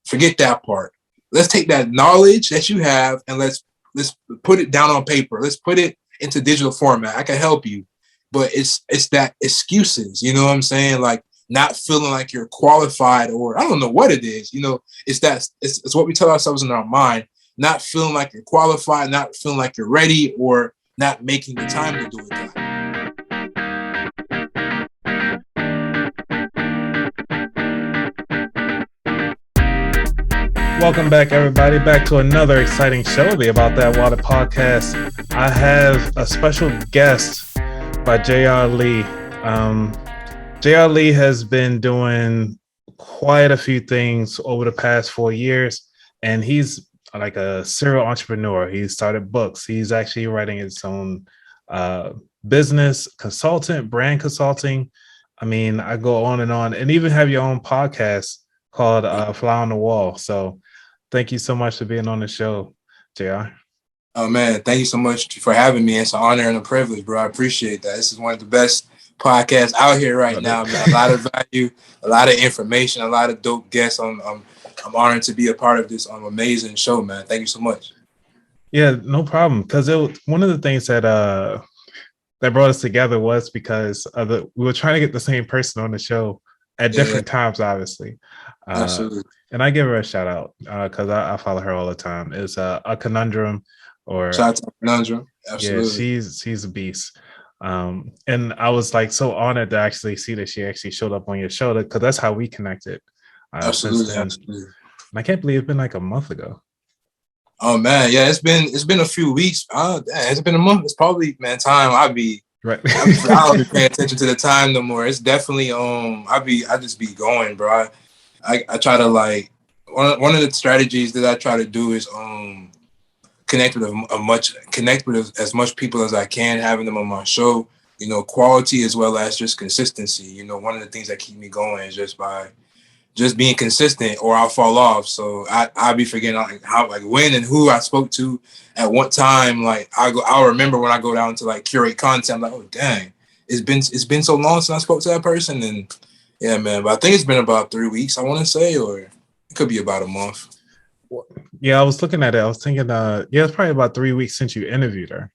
Forget that part. Let's take that knowledge that you have and let's put it down on paper. Let's put it into digital format. I can help you. But it's that excuses, you know what I'm saying? Like not feeling like you're qualified, or I don't know what it is. You know, it's what we tell ourselves in our mind, not feeling like you're qualified, not feeling like you're ready, or not making the time to do it. Welcome back, everybody, back to another exciting show, the About That Wallet podcast. I have a special guest by Javier Lee. Javier Lee has been doing quite a few things over the past 4 years, and he's like a serial entrepreneur. He started books. He's actually writing his own business consultant, brand consulting. I mean, I go on, and even have your own podcast called Fly on the Wall. So thank you so much for being on the show, JR. Oh, man, thank you so much for having me. It's an honor and a privilege, bro. I appreciate that. This is one of the best podcasts out here right now, man. A lot of value, a lot of information, a lot of dope guests. I'm honored to be a part of this amazing show, man. Thank you so much. Yeah, no problem. Because one of the things that brought us together was because we were trying to get the same person on the show at different times, obviously. Absolutely. And I give her a shout out because I follow her all the time. It's a conundrum, or shout out to Conundrum. Absolutely. Yeah, she's a beast. And I was like so honored to actually see that she actually showed up on your show, because that's how we connected. Absolutely. And I can't believe it's been like a month ago. Oh man, yeah, it's been a few weeks. It's been a month. It's probably, man, time. I don't be paying attention to the time no more. It's definitely I just be going, bro. I try to, like, one of the strategies that I try to do is connect with as much people as I can, having them on my show, you know, quality as well as just consistency. You know, one of the things that keep me going is just being consistent, or I'll fall off. So I'll be forgetting when and who I spoke to at what time. Like I'll remember when I go down to like curate content. I'm like, oh dang, it's been so long since I spoke to that person. And yeah, man, but I think it's been about 3 weeks, I want to say, or it could be about a month. Yeah, I was looking at it. I was thinking, it's probably about 3 weeks since you interviewed her.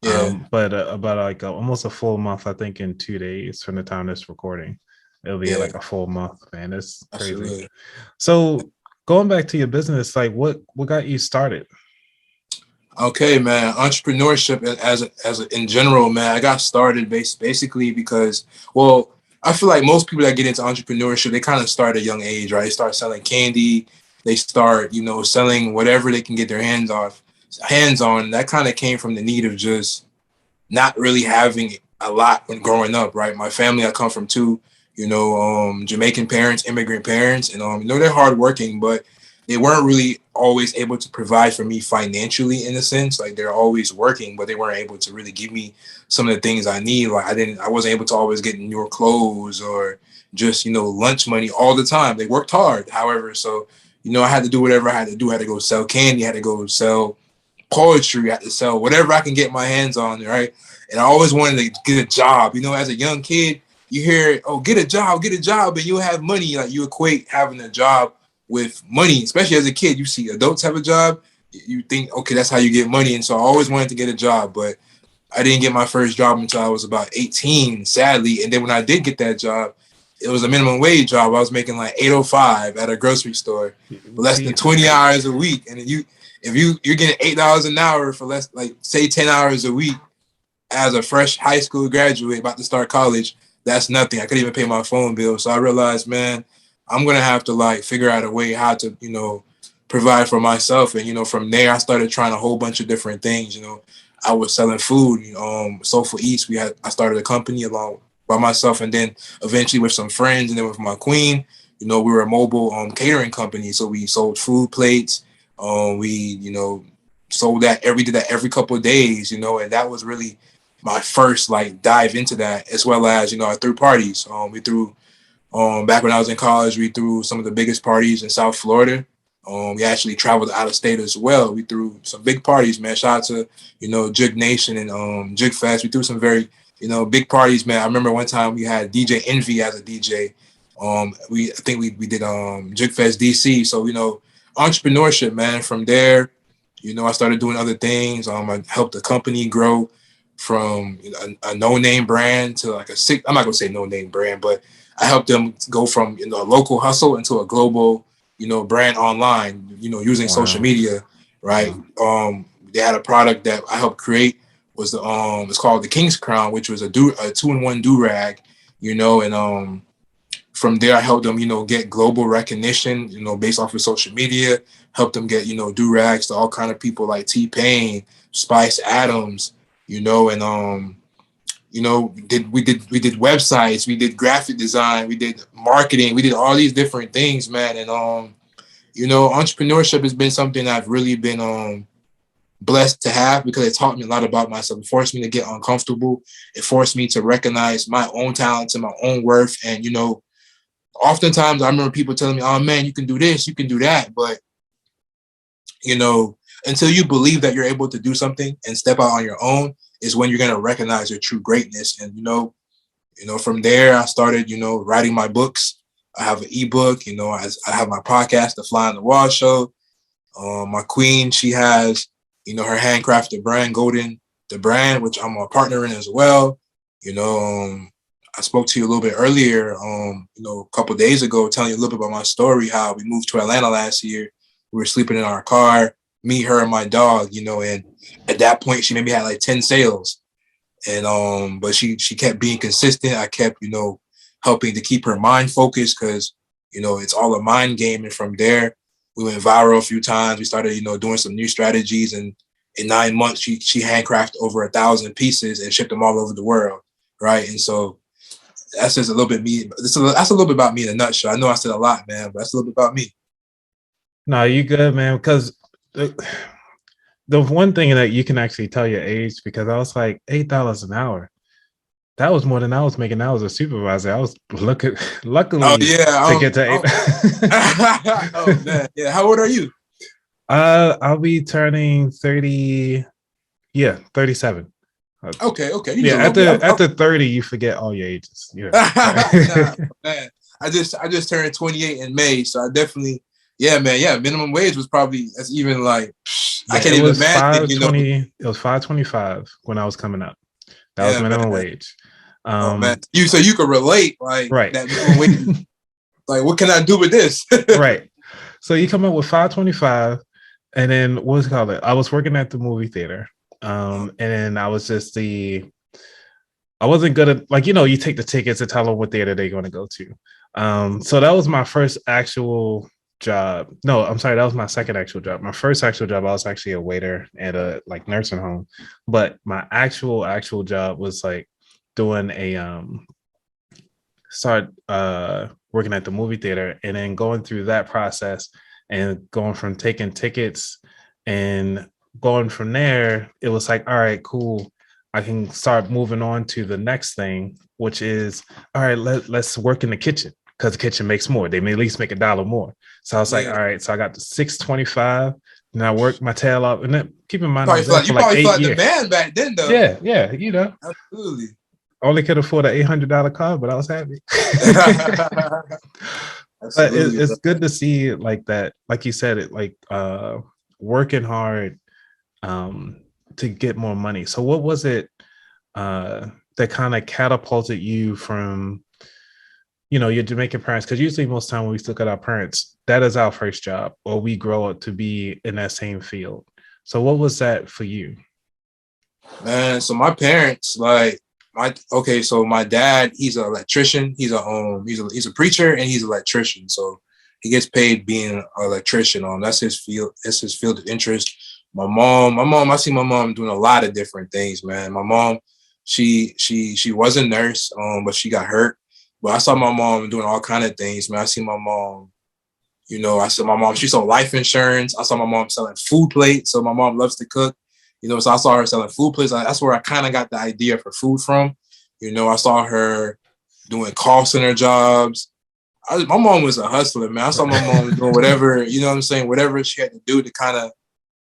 Yeah. But about like almost a full month, I think, in 2 days from the time this recording. It'll be like a full month, man. It's crazy. Absolutely. So going back to your business, like what got you started? Okay, man. Entrepreneurship as in general, man. I got started basically because, well, I feel like most people that get into entrepreneurship, they kind of start at a young age, right? They start selling candy. They start, you know, selling whatever they can get their hands on. That kind of came from the need of just not really having a lot when growing up, right? My family, I come from two, you know, Jamaican parents, immigrant parents, and you know, they're hardworking, but they weren't really always able to provide for me financially, in a sense. Like, they're always working, but they weren't able to really give me some of the things I need. Like, I wasn't able to always get newer clothes or just, you know, lunch money all the time. They worked hard, however. So, you know, I had to do whatever I had to do. I had to go sell candy. I had to go sell poetry. I had to sell whatever I can get my hands on, right? And I always wanted to get a job. You know, as a young kid, you hear, oh, get a job, and you have money. Like, you equate having a job with money, especially as a kid. You see adults have a job, you think, okay, that's how you get money. And so I always wanted to get a job, but I didn't get my first job until I was about 18, sadly. And then when I did get that job, it was a minimum wage job. I was making like $8.05 at a grocery store for less than 20 hours a week. And if you're getting $8 an hour for less, like say 10 hours a week as a fresh high school graduate about to start college, that's nothing. I couldn't even pay my phone bill. So I realized, man, I'm going to have to like figure out a way how to, you know, provide for myself. And, you know, from there, I started trying a whole bunch of different things. You know, I was selling food, Soulful Eats. I started a company along by myself, and then eventually with some friends, and then with my queen, you know, we were a mobile catering company. So we sold food plates. We, you know, did that every couple of days, you know, and that was really my first like dive into that, as well as, you know, I threw parties. We threw back when I was in college, we threw some of the biggest parties in South Florida. We actually traveled out of state as well. We threw some big parties, man. Shout out to, you know, Jig Nation and Jig Fest. We threw some very, you know, big parties, man. I remember one time we had DJ Envy as a DJ. I think we did Jig Fest DC. So entrepreneurship, man. From there, I started doing other things. I helped the company grow from a no-name brand to like I'm not gonna say no-name brand, but I helped them go from a local hustle into a global brand online. Using social Wow. media, right? Wow. They had a product that I helped create was it's called the King's Crown, which was a 2-in-1 do rag, and from there, I helped them, get global recognition, based off of social media. Helped them get, do rags to all kind of people like T-Pain, Spice Adams, and we did websites, we did graphic design, we did marketing, we did all these different things, man. And entrepreneurship has been something I've really been blessed to have because it taught me a lot about myself. It forced me to get uncomfortable. It forced me to recognize my own talents and my own worth. And oftentimes I remember people telling me, "Oh man, you can do this, you can do that," but until you believe that you're able to do something and step out on your own is when you're gonna recognize your true greatness. And from there I started, writing my books. I have an ebook. I have my podcast, The Fly on the Wall Show. My queen, she has, her handcrafted brand, Golden, the brand, which I'm a partner in as well. I spoke to you a little bit earlier, a couple of days ago, telling you a little bit about my story, how we moved to Atlanta last year. We were sleeping in our car, me, her, and my dog, and at that point she maybe had like 10 sales. And but she kept being consistent. I kept, helping to keep her mind focused because, it's all a mind game. And from there, we went viral a few times. We started, doing some new strategies. And in 9 months, she handcrafted over 1,000 pieces and shipped them all over the world. Right. And so that's just a little bit me. That's a little bit about me in a nutshell. I know I said a lot, man, but that's a little bit about me. No, you good, man. Because the one thing that you can actually tell your age, because I was like $8 an hour. That was more than I was making. I was a supervisor. I was luckily Oh yeah. to get to eight. Oh man. Yeah. How old are you? I'll be turning 30. Yeah, 37. Okay. You Yeah, know, after 30, you forget all your ages. Yeah. nah, man. I just turned 28 in May, so I definitely, yeah, man, yeah. Minimum wage was probably that's even like I Yeah, can't it even was imagine, 520. It was 525 when I was coming up. That was Yeah, minimum man. wage. Oh man, you could relate like Right. that minimum wage. Like, what can I do with this? Right. So you come up with 525, and then what's it called? I was working at the movie theater, and then I was just I wasn't good at, like, you take the tickets and tell them what theater they're going to go to. So that was my first actual job. No, I'm sorry, that was my second actual job. My first actual job, I was actually a waiter at a like nursing home, but my actual job was like doing start working at the movie theater, and then going through that process and going from taking tickets and going from there. It was like, all right, cool, I can start moving on to the next thing, which is, all right, let's work in the kitchen, because the kitchen makes more. They may at least make $1 more. So I was like, all right, so I got the 625, and I worked my tail off. And then keep in mind, I was there for like 8 felt like years. the man back then, though. Yeah, Absolutely. Only could afford an $800 car, but I was happy. But it's good to see it like that. Like you said, it like working hard to get more money. So what was it that kind of catapulted you from, your Jamaican parents? Because usually most time when we look at our parents, that is our first job, or we grow up to be in that same field. So what was that for you? Man, so my parents, like, so my dad, he's an electrician. He's a preacher, and he's an electrician. So he gets paid being an electrician. That's his field. That's his field of interest. My mom, I see my mom doing a lot of different things, man. My mom, she was a nurse, but she got hurt. But I saw my mom doing all kind of things, man. I see my mom, I saw my mom, she sold life insurance. I saw my mom selling food plates. So my mom loves to cook. So I saw her selling food plates. That's where I kind of got the idea for food from. I saw her doing call center jobs. My mom was a hustler, man. I saw my mom doing whatever, whatever she had to do to kind of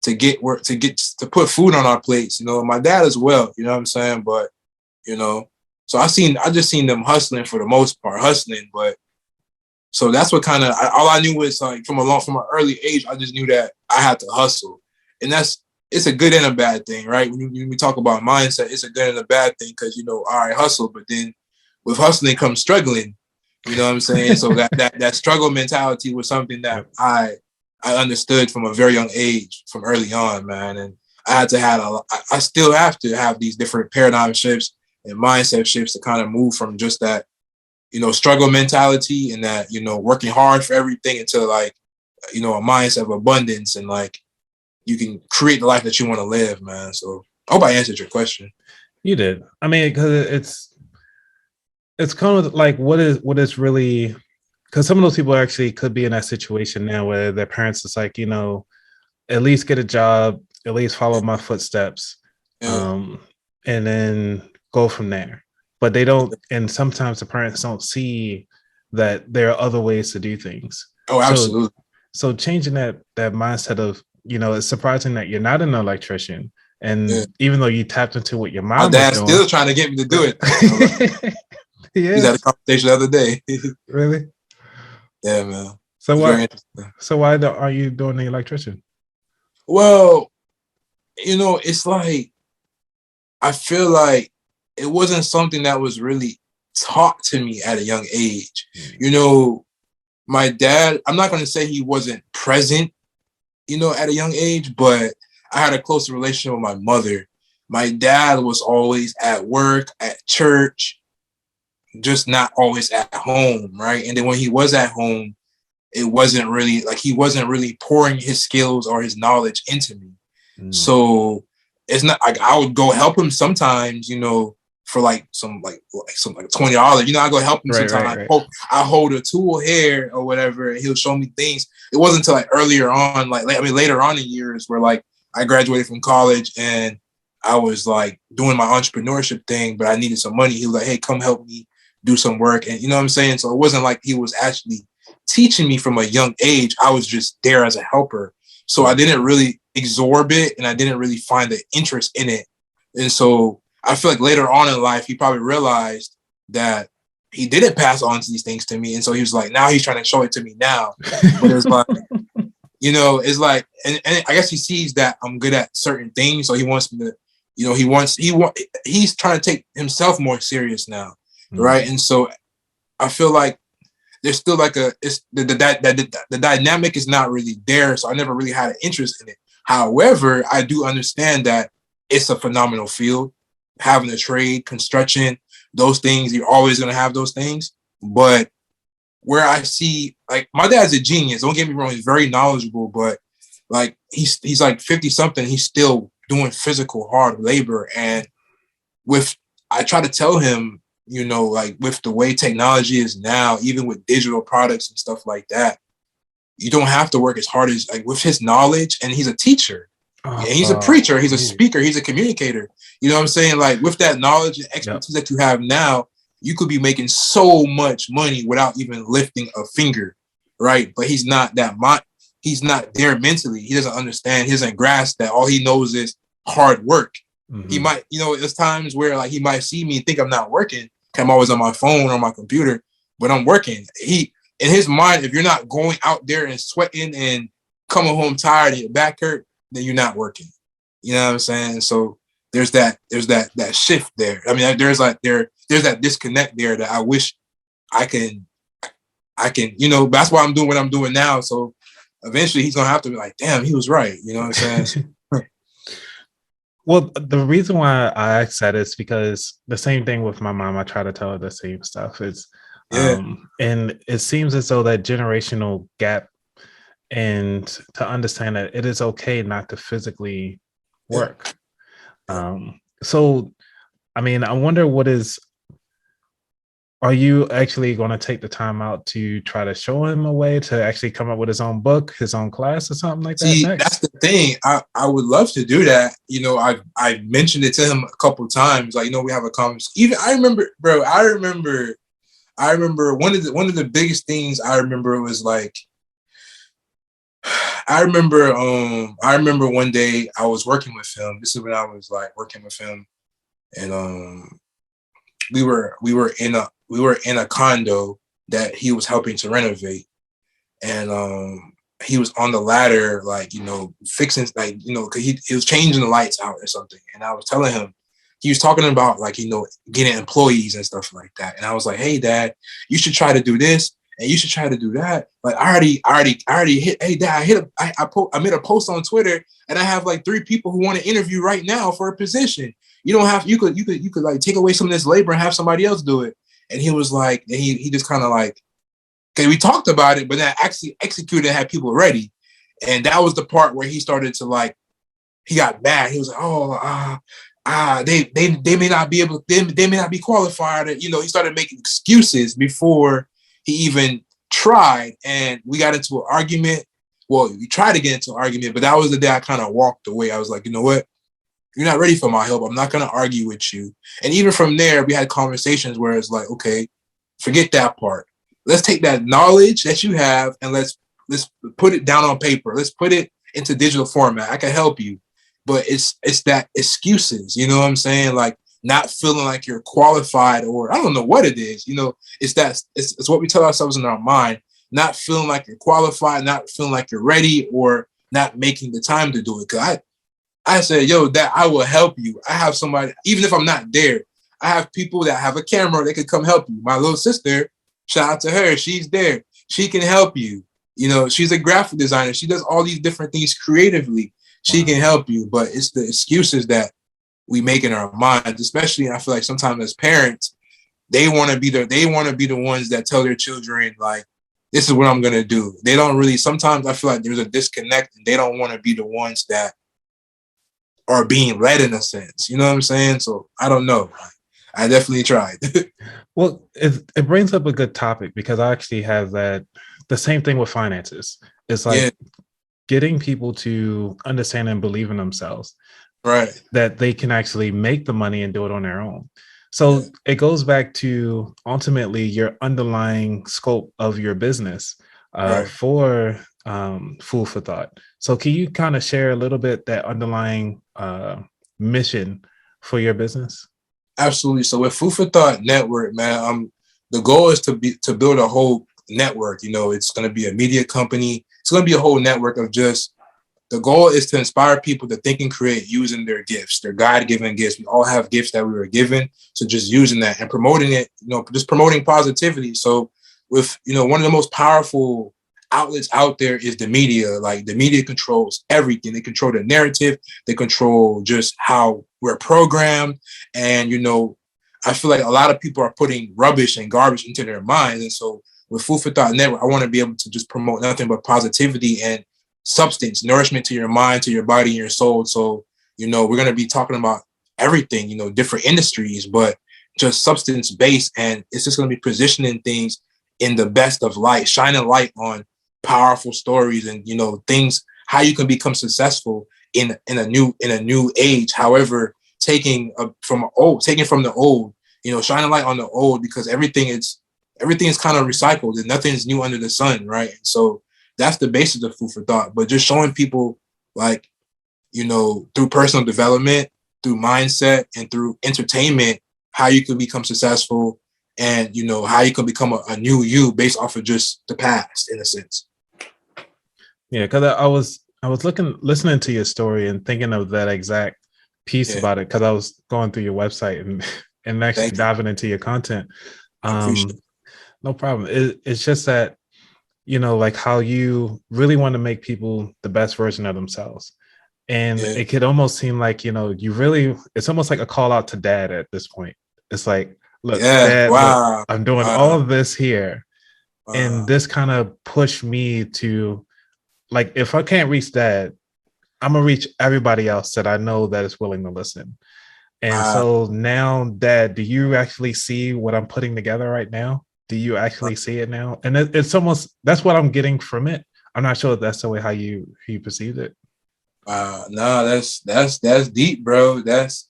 to put food on our plates. My dad as well. You know what I'm saying? But so I just seen them hustling for the most part, but So that's what kind of all I knew was like from an early age, I just knew that I had to hustle, and it's a good and a bad thing, right? When we talk about mindset, it's a good and a bad thing because all right, hustle, but then with hustling comes struggling. You know what I'm saying? So that struggle mentality was something that Yep. I understood from a very young age, from early on, man, and I had to I still have to have these different paradigm shifts and mindset shifts to kind of move from just that struggle mentality and that working hard for everything into like a mindset of abundance and like you can create the life that you want to live, man. So I hope I answered your question. You did. I mean, because it's kind of like what is really, because some of those people actually could be in that situation now where their parents is like, at least get a job, at least follow my footsteps, Yeah. and then go from there. But they don't, and sometimes the parents don't see that there are other ways to do things. Oh, absolutely. So changing that mindset of, it's surprising that you're not an electrician. And even though you tapped into what your my mom was dad's doing, still trying to get me to do it. Yes. We had a conversation the other day. Really? Yeah, man. So why are you doing the electrician? Well, it's like I feel like it wasn't something that was really taught to me at a young age. My dad, I'm not going to say he wasn't present, at a young age, but I had a closer relationship with my mother. My dad was always at work, at church, just not always at home, right? And then when he was at home, it wasn't really like he wasn't really pouring his skills or his knowledge into me. So it's not like I would go help him sometimes, for like some $20. I go help him sometimes. Right. I hold a tool here or whatever, and he'll show me things. It wasn't until like earlier on, later on in years where like I graduated from college and I was like doing my entrepreneurship thing, but I needed some money. He was like, "Hey, come help me do some work." And you know what I'm saying? So it wasn't like he was actually teaching me from a young age. I was just there as a helper. So I didn't really absorb it and I didn't really find the interest in it. And so I feel like later on in life, he probably realized that he didn't pass on these things to me. And so he was like, now he's trying to show it to me now. But it's like, it's like, and I guess he sees that I'm good at certain things. So he wants me to, he's trying to take himself more serious now. Right. And so I feel like there's still like the dynamic is not really there. So I never really had an interest in it. However, I do understand that it's a phenomenal field. Having a trade, construction, those things, you're always going to have those things. But where I see, like, my dad's a genius. Don't get me wrong. He's very knowledgeable, but like he's like 50 something. He's still doing physical hard labor. And I try to tell him, like with the way technology is now, even with digital products and stuff like that, you don't have to work as hard as like with his knowledge. And he's a teacher. And he's a preacher. He's a speaker. He's a communicator. You know what I'm saying? Like with that knowledge and expertise that you have now, you could be making so much money without even lifting a finger, right? But he's not he's not there mentally. He doesn't understand. He doesn't grasp that. All he knows is hard work. He might, there's times where like he might see me and think I'm not working. I'm always on my phone or my computer, but I'm working. In his mind, if you're not going out there and sweating and coming home tired and your back hurt, then you're not working. You know what I'm saying? So there's that shift there. I mean, there's that disconnect there that I wish I can, that's why I'm doing what I'm doing now. So eventually he's going to have to be like, damn, he was right. You know what I'm saying? Well, the reason why I asked that is because the same thing with my mom, I try to tell her the same stuff. It's, and it seems as though that generational gap, and to understand that it is okay not to physically work. So, I mean, I wonder are you actually going to take the time out to try to show him a way to actually come up with his own book, his own class or something like that? See, that's the thing. I would love to do that. I mentioned it to him a couple of times. Like, we have a conversation. Even I remember one of the biggest things I remember was like, I remember one day I was working with him. This is when I was like working with him, and we were in a condo, that he was helping to renovate. And he was on the ladder, like, fixing, like, cause he was changing the lights out or something. And I was telling him, he was talking about, like, getting employees and stuff like that. And I was like, hey, Dad, you should try to do this and you should try to do that. Like, I already hit, hey, Dad, I made a post on Twitter and I have like 3 people who want to interview right now for a position. You don't have, you could like take away some of this labor and have somebody else do it. And he was like, and he just kind of like, okay, we talked about it, but then actually executed and had people ready. And that was the part where he started to, like, he got mad. He was like, oh, they may not be able, they may not be qualified. He started making excuses before he even tried. And we got into an argument. Well, we tried to get into an argument, but that was the day I kind of walked away. I was like, you know what? You're not ready for my help. I'm not going to argue with you. And even from there, we had conversations where it's like, okay, forget that part. Let's take that knowledge that you have and let's put it down on paper. Let's put it into digital format. I can help you. But it's that excuses, you know what I'm saying? Like, not feeling like you're qualified, or I don't know what it is. It's what we tell ourselves in our mind, not feeling like you're qualified, not feeling like you're ready, or not making the time to do it. Cause I said, yo, that I will help you. I have somebody, even if I'm not there, I have people that have a camera that could come help you. My little sister, shout out to her. She's there. She can help you. She's a graphic designer. She does all these different things creatively. She can help you, but it's the excuses that we make in our minds, especially. I feel like sometimes as parents, they want to be the ones that tell their children, like, this is what I'm going to do. They don't really, sometimes I feel like there's a disconnect and they don't want to be the ones that are being led in a sense. You know what I'm saying? So I don't know. I definitely tried. Well, it brings up a good topic, because I actually have the same thing with finances. It's like getting people to understand and believe in themselves, right? That they can actually make the money and do it on their own. So it goes back to ultimately your underlying scope of your business for Food for Thought. So can you kind of share a little bit that underlying mission for your business? Absolutely. So with Food for Thought Network, man, the goal is to build a whole network. It's going to be a media company. It's going to be a whole network of just, the goal is to inspire people to think and create using their gifts, their God-given gifts. We all have gifts that we were given. So just using that and promoting it, just promoting positivity. So with, one of the most powerful outlets out there is the media. Like, the media controls everything. They control the narrative. They control just how we're programmed. And, I feel like a lot of people are putting rubbish and garbage into their minds. And so with Food for Thought Network, I want to be able to just promote nothing but positivity and substance, nourishment to your mind, to your body, and your soul. So, we're going to be talking about everything, different industries, but just substance based. And it's just going to be positioning things in the best of light, shining light on powerful stories and, things, how you can become successful in a new age. However, taking from the old, shining light on the old, because everything is kind of recycled and nothing's new under the sun. Right. And so that's the basis of Food for Thought, but just showing people, like, through personal development, through mindset, and through entertainment, how you can become successful and, how you can become a new you based off of just the past, in a sense. Yeah. Cause I was listening to your story and thinking of that exact piece about it. Cause I was going through your website and actually diving into your content. No problem. It's just that, like how you really want to make people the best version of themselves. And it could almost seem like, it's almost like a call out to Dad at this point. It's like, look, Dad, look, I'm doing all of this here. And this kind of pushed me to, like, if I can't reach Dad, I'm going to reach everybody else that I know that is willing to listen. And so now, Dad, do you actually see what I'm putting together right now? Do you actually see it now? And it's almost, that's what I'm getting from it. I'm not sure if that's the way how you perceived it. No, that's deep, bro. That's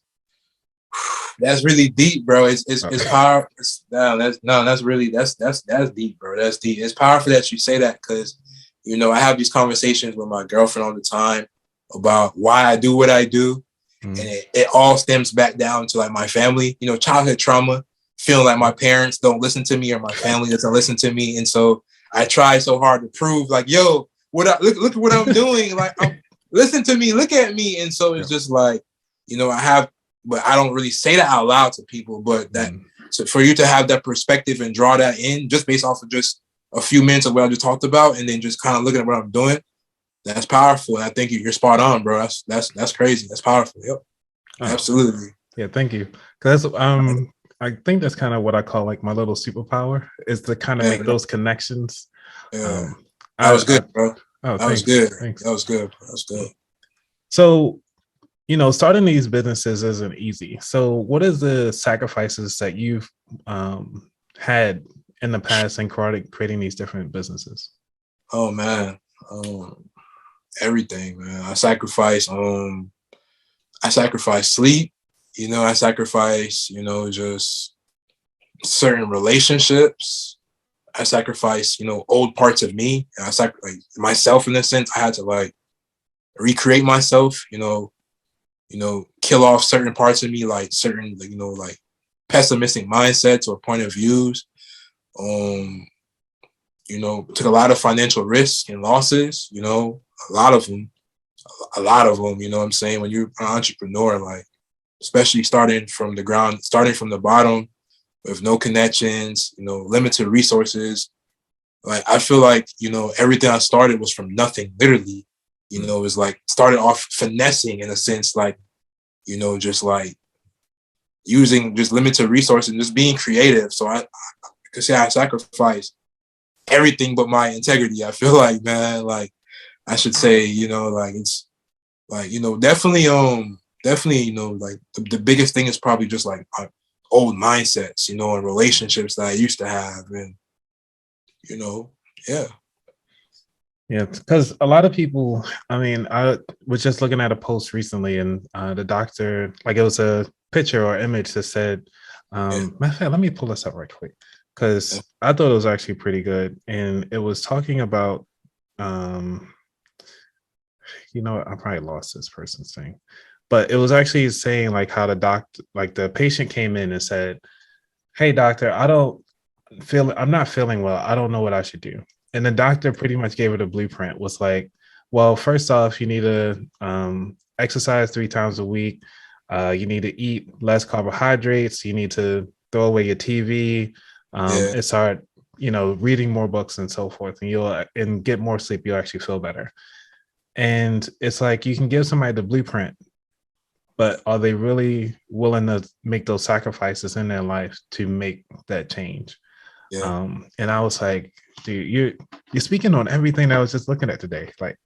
really deep, bro. It's powerful. That's deep, bro. That's deep. It's powerful that you say that, because, I have these conversations with my girlfriend all the time about why I do what I do. And it all stems back down to, like, my family, childhood trauma, feeling like my parents don't listen to me or my family doesn't listen to me. And so I try so hard to prove like, yo, look at what I'm doing. Like, listen to me, look at me. And so it's just like, but I don't really say that out loud to people, but that so for you to have that perspective and draw that in just based off of just a few minutes of what I just talked about, and then just kind of looking at what I'm doing, that's powerful. And I think you're spot on, bro. That's crazy. That's powerful. Yep. Absolutely. Yeah. Thank you. Because I think that's kind of what I call like my little superpower is to kind of make those connections. Yeah. That was good, bro. Oh, that was good. Thanks. That was good. That was good. So, starting these businesses isn't easy. So what is the sacrifices that you've had in the past in creating these different businesses? Oh man. Everything, man. I sacrifice sleep, I sacrifice, just certain relationships. I sacrifice, old parts of me. I sacrifice myself in a sense. I had to like recreate myself, kill off certain parts of me, like certain, like pessimistic mindsets or point of views. Took a lot of financial risks and losses, a lot of them, you know what I'm saying? When you're an entrepreneur, like, especially starting from the bottom with no connections, limited resources. Like, I feel like, everything I started was from nothing, literally, it was like started off finessing in a sense, like, just like using just limited resources and just being creative. So I could say I sacrificed everything but my integrity. I feel like, man, like I should say, like it's like, definitely, like the biggest thing is probably just like old mindsets, and relationships that I used to have. And, yeah. Yeah, because a lot of people, I was just looking at a post recently and the doctor, like it was a picture or image that said, matter of fact, let me pull this up right quick because I thought it was actually pretty good. And it was talking about, I probably lost this person's thing, but it was actually saying like how the patient came in and said, "Hey doctor, I'm not feeling well. I don't know what I should do." And the doctor pretty much gave her the blueprint, was like, well, first off, you need to exercise 3 times a week. You need to eat less carbohydrates. You need to throw away your TV and start, reading more books and so forth. And get more sleep. You'll actually feel better. And it's like you can give somebody the blueprint, but are they really willing to make those sacrifices in their life to make that change? Yeah. And I was like, dude, you're speaking on everything that I was just looking at today. Like,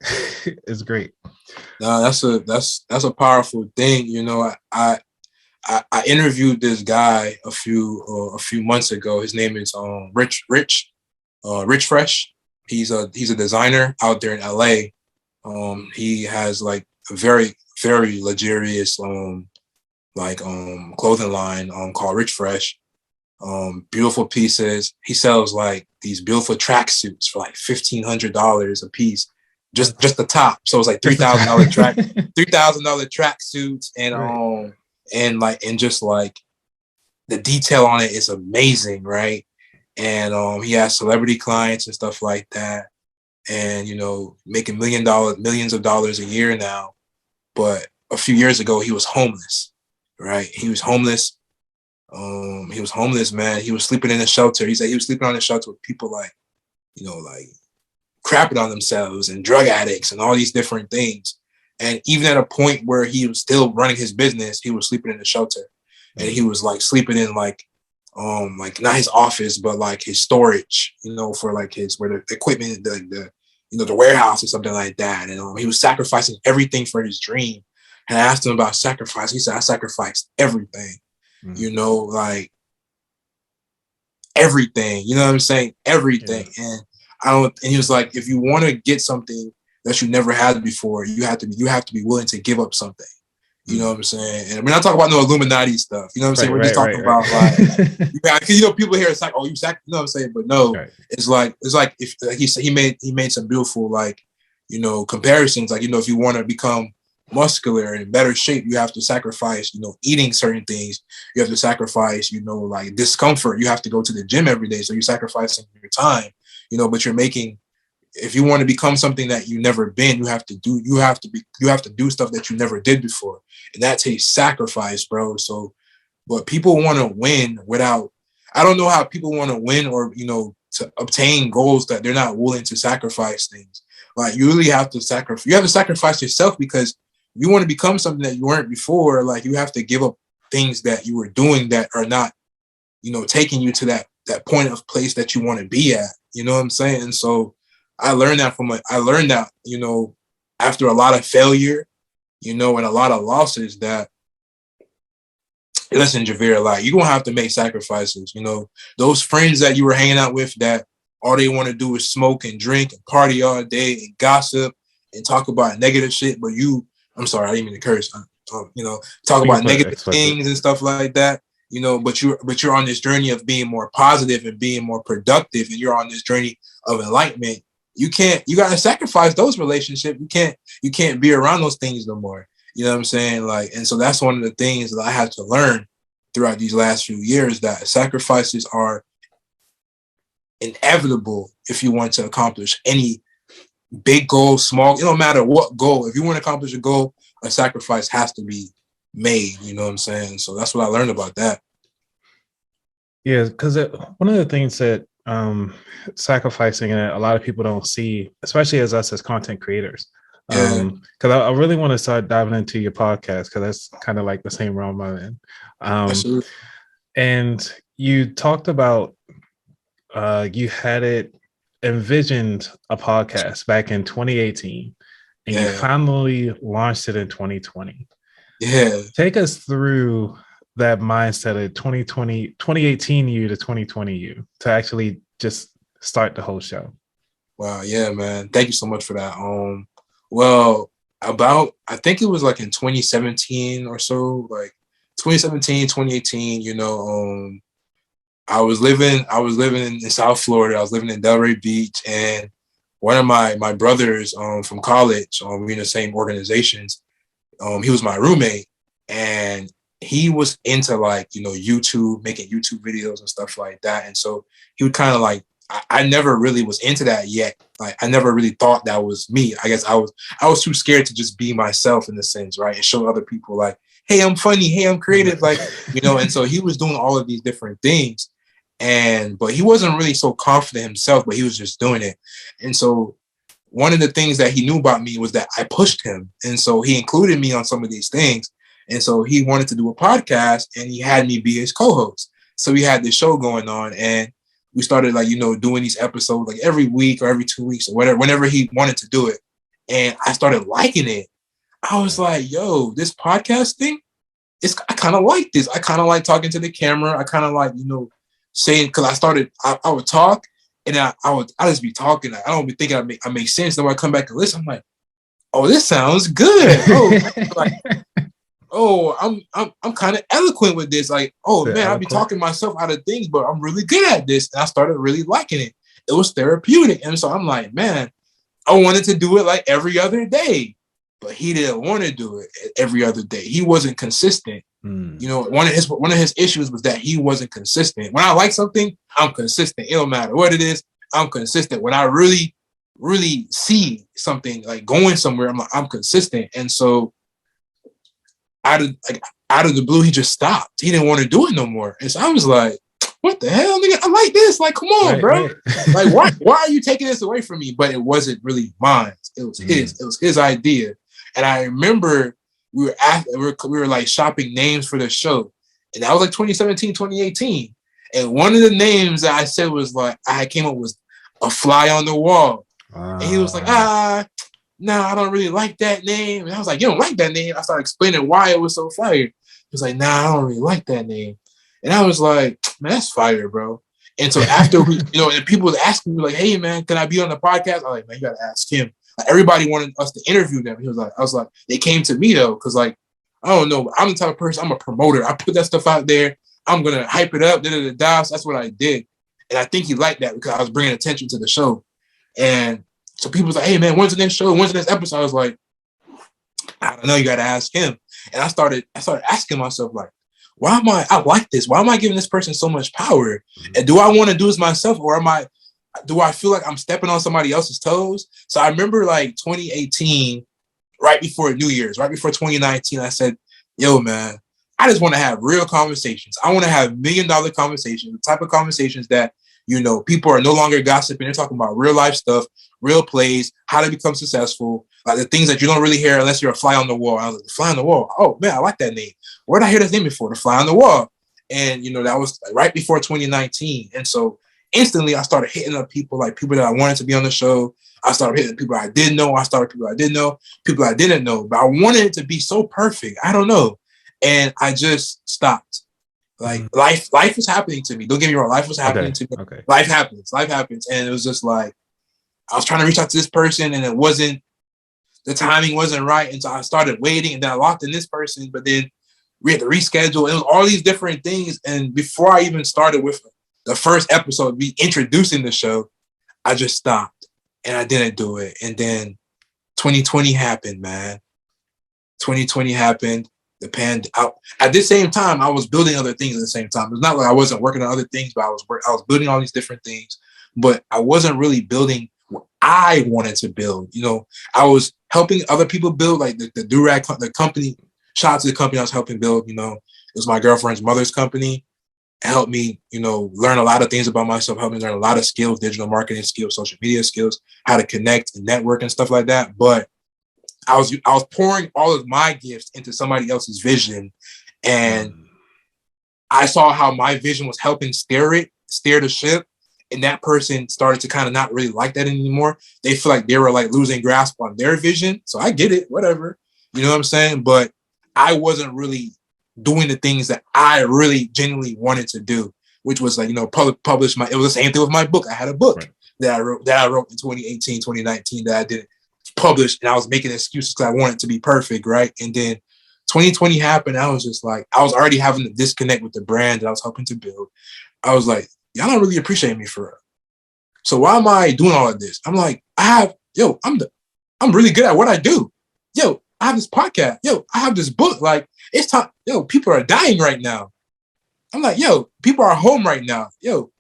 it's great. No, that's a powerful thing. I interviewed this guy a few months ago. His name is Rich Fresh. He's a designer out there in LA. He has like a very, very luxurious clothing line called Rich Fresh. Beautiful pieces. He sells like these beautiful tracksuits for like $1,500 a piece, just the top. So it's like $3,000 tracksuits, and and just like the detail on it is amazing, right? And he has celebrity clients and stuff like that, and making millions of dollars a year now. But a few years ago, he was homeless, right? He was homeless, man. He was sleeping in a shelter. He said he was sleeping on a shelter with people like, like crapping on themselves and drug addicts and all these different things. And even at a point where he was still running his business, he was sleeping in the shelter. And he was like sleeping in like not his office, but like his storage, for like where the equipment, the warehouse or something like that. And he was sacrificing everything for his dream. And I asked him about sacrifice. He said, I sacrificed everything, like everything, you know what I'm saying? Everything. Yeah. And he was like, if you want to get something that you never had before, you have to be willing to give up something. You know what I'm saying? And we're not talking about no Illuminati stuff. You know what I'm saying? We're just talking about like, because people here, it's like, oh, you know what I'm saying? But no, it's like if like he made some beautiful like, comparisons. Like, if you want to become muscular and in better shape, you have to sacrifice, eating certain things. You have to sacrifice, like discomfort. You have to go to the gym every day. So you're sacrificing your time, but you're making, if you want to become something that you've never been, you have to do stuff that you never did before. And that takes sacrifice, bro. So, but people want to win without, I don't know how people want to win or, to obtain goals that they're not willing to sacrifice things. Like you really have to sacrifice yourself, because you want to become something that you weren't before. Like you have to give up things that you were doing that are not, taking you to that point of place that you want to be at. You know what I'm saying? And so I learned that after a lot of failure, and a lot of losses, that listen, Javier, like you're gonna have to make sacrifices. Those friends that you were hanging out with that all they want to do is smoke and drink and party all day and gossip and talk about negative shit. But I'm sorry, I didn't mean to curse. Talk about negative things and stuff like that. But you're on this journey of being more positive and being more productive, and you're on this journey of enlightenment. You gotta sacrifice those relationships. You can't be around those things no more. You know what I'm saying? Like, and so that's one of the things that I had to learn throughout these last few years, that sacrifices are inevitable if you want to accomplish any big goal, small, it don't matter what goal. If you want to accomplish a goal, a sacrifice has to be made. You know what I'm saying? So that's what I learned about that. Yeah, because one of the things that sacrificing, and a lot of people don't see, especially as us as content creators, because I really want to start diving into your podcast, because that's kind of like the same realm I'm in. And you talked about you had it envisioned a podcast back in 2018, and you finally launched it in 2020. Yeah. Take us through that mindset of 2018 you to 2020 you to actually just start the whole show. Wow. Yeah, man. Thank you so much for that. Well, I think it was like in 2017 or so, like 2017, 2018, I was living in South Florida. I was living in Delray Beach, and one of my brothers from college, we in the same organizations. He was my roommate, and he was into like, YouTube, making YouTube videos and stuff like that. And so he would kind of like, I never really was into that yet. Like I never really thought that was me. I guess I was too scared to just be myself in a sense, right? And show other people like, hey, I'm funny. Hey, I'm creative. Like, and so he was doing all of these different things. But he wasn't really so confident himself, but he was just doing it. And so one of the things that he knew about me was that I pushed him. And so he included me on some of these things. And so he wanted to do a podcast, and he had me be his co-host. So we had this show going on, and we started like, doing these episodes like every week or every 2 weeks or whatever, whenever he wanted to do it. And I started liking it. I was like, yo, this podcast thing, I kind of like this. I kind of like talking to the camera. I kind of like, saying, because I would talk, and I just be talking. I don't be thinking I make sense. Then when I come back and listen, I'm like, oh, this sounds good. I'm kind of eloquent with this. Like, oh man, I'll be talking myself out of things, but I'm really good at this. And I started really liking it. It was therapeutic. And so I'm like, man, I wanted to do it like every other day, but he didn't want to do it every other day. He wasn't consistent. One of his issues was that he wasn't consistent. When I like something, I'm consistent. It don't matter what it is. I'm consistent. When I really, really see something like going somewhere, I'm consistent. And so out of the blue, he just stopped. He didn't want to do it no more. And so I was like, what the hell, nigga? I like this. Like, come on, bro. Like, why are you taking this away from me? But it wasn't really mine. It was his. It was his idea. And I remember we were like shopping names for the show. And that was like 2017, 2018. And one of the names that I said was like, I came up with A Fly on the Wall. And he was like, no, I don't really like that name. And I was like, you don't like that name? I started explaining why it was so fire. He was like, nah, I don't really like that name. And I was like, man, that's fire, bro. And so after we, and people was asking me like, hey man, can I be on the podcast? I'm like, man, you gotta ask him. Like, everybody wanted us to interview them. I was like, they came to me though, because like, I don't know, I'm the type of person, I'm a promoter. I put that stuff out there. I'm gonna hype it up, So that's what I did. And I think he liked that because I was bringing attention to the show. And so people was like, hey man, when's the next show? When's the next episode? I was like, I don't know, you gotta ask him. And I started asking myself, like, why am I like this? Why am I giving this person so much power? And do I want to do this myself, or do I feel like I'm stepping on somebody else's toes? So I remember like 2018, right before New Year's, right before 2019, I said, yo, man, I just want to have real conversations. I want to have $1 million conversations, the type of conversations that, people are no longer gossiping. They're talking about real life stuff, real plays, how to become successful, like the things that you don't really hear unless you're a fly on the wall. I was like, the fly on the wall. Oh, man, I like that name. Where did I hear this name before? The fly on the wall. And, that was right before 2019. And so instantly I started hitting up people that I wanted to be on the show. I started hitting people I didn't know. I started people I did know, people I didn't know. But I wanted it to be so perfect. I don't know. And I just stopped. Like life was happening to me. Don't get me wrong. Life was happening to me. Okay. Life happens. And it was just like, I was trying to reach out to this person and the timing wasn't right. And so I started waiting and then I locked in this person, but then we had to reschedule. It was all these different things. And before I even started with the first episode, me introducing the show, I just stopped and I didn't do it. And then 2020 happened, man. 2020 happened. At the same time, I was building other things at the same time. It's not like I wasn't working on other things, but I was building all these different things, but I wasn't really building what I wanted to build. I was helping other people build, like the Durag, the company. Shout out to the company I was helping build. It was my girlfriend's mother's company. It helped me, learn a lot of things about myself, helped me learn a lot of skills, digital marketing skills, social media skills, how to connect and network and stuff like that. But I was pouring all of my gifts into somebody else's vision, and I saw how my vision was helping steer the ship, and that person started to kind of not really like that anymore. They feel like they were like losing grasp on their vision. So I get it, whatever, you know what I'm saying? But I wasn't really doing the things that I really genuinely wanted to do, which was like, publish it was the same thing with my book. I had a book that I wrote in 2018, 2019 that I didn't published, and I was making excuses because I wanted it to be perfect, right? And then 2020 happened. I was just like, I was already having to disconnect with the brand that I was hoping to build. I was like, y'all don't really appreciate me for real. So why am I doing all of this? I'm like, I'm really good at what I do. Yo, I have this podcast. Yo, I have this book. Like, it's time. Yo, people are dying right now. I'm like, yo, people are home right now. Yo,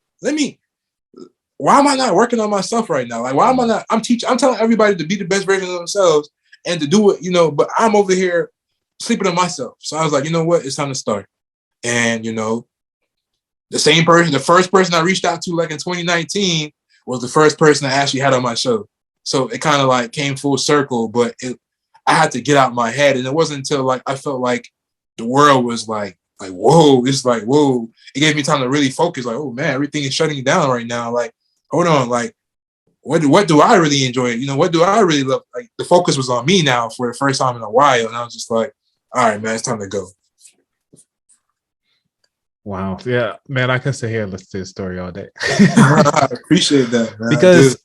why am I not working on myself right now? Like, why am I not? I'm telling everybody to be the best version of themselves and to do it, but I'm over here sleeping on myself. So I was like, you know what? It's time to start. And, the first person I reached out to like in 2019 was the first person I actually had on my show. So it kind of like came full circle, but I had to get out my head. And it wasn't until like, I felt like the world was like, whoa, it's like, whoa. It gave me time to really focus. Like, oh man, everything is shutting down right now. Like, hold on, like, what do I really enjoy? What do I really love? Like, the focus was on me now for the first time in a while. And I was just like, all right, man, it's time to go. Wow. Yeah, man, I can sit here and listen to this story all day. I appreciate that, man. Because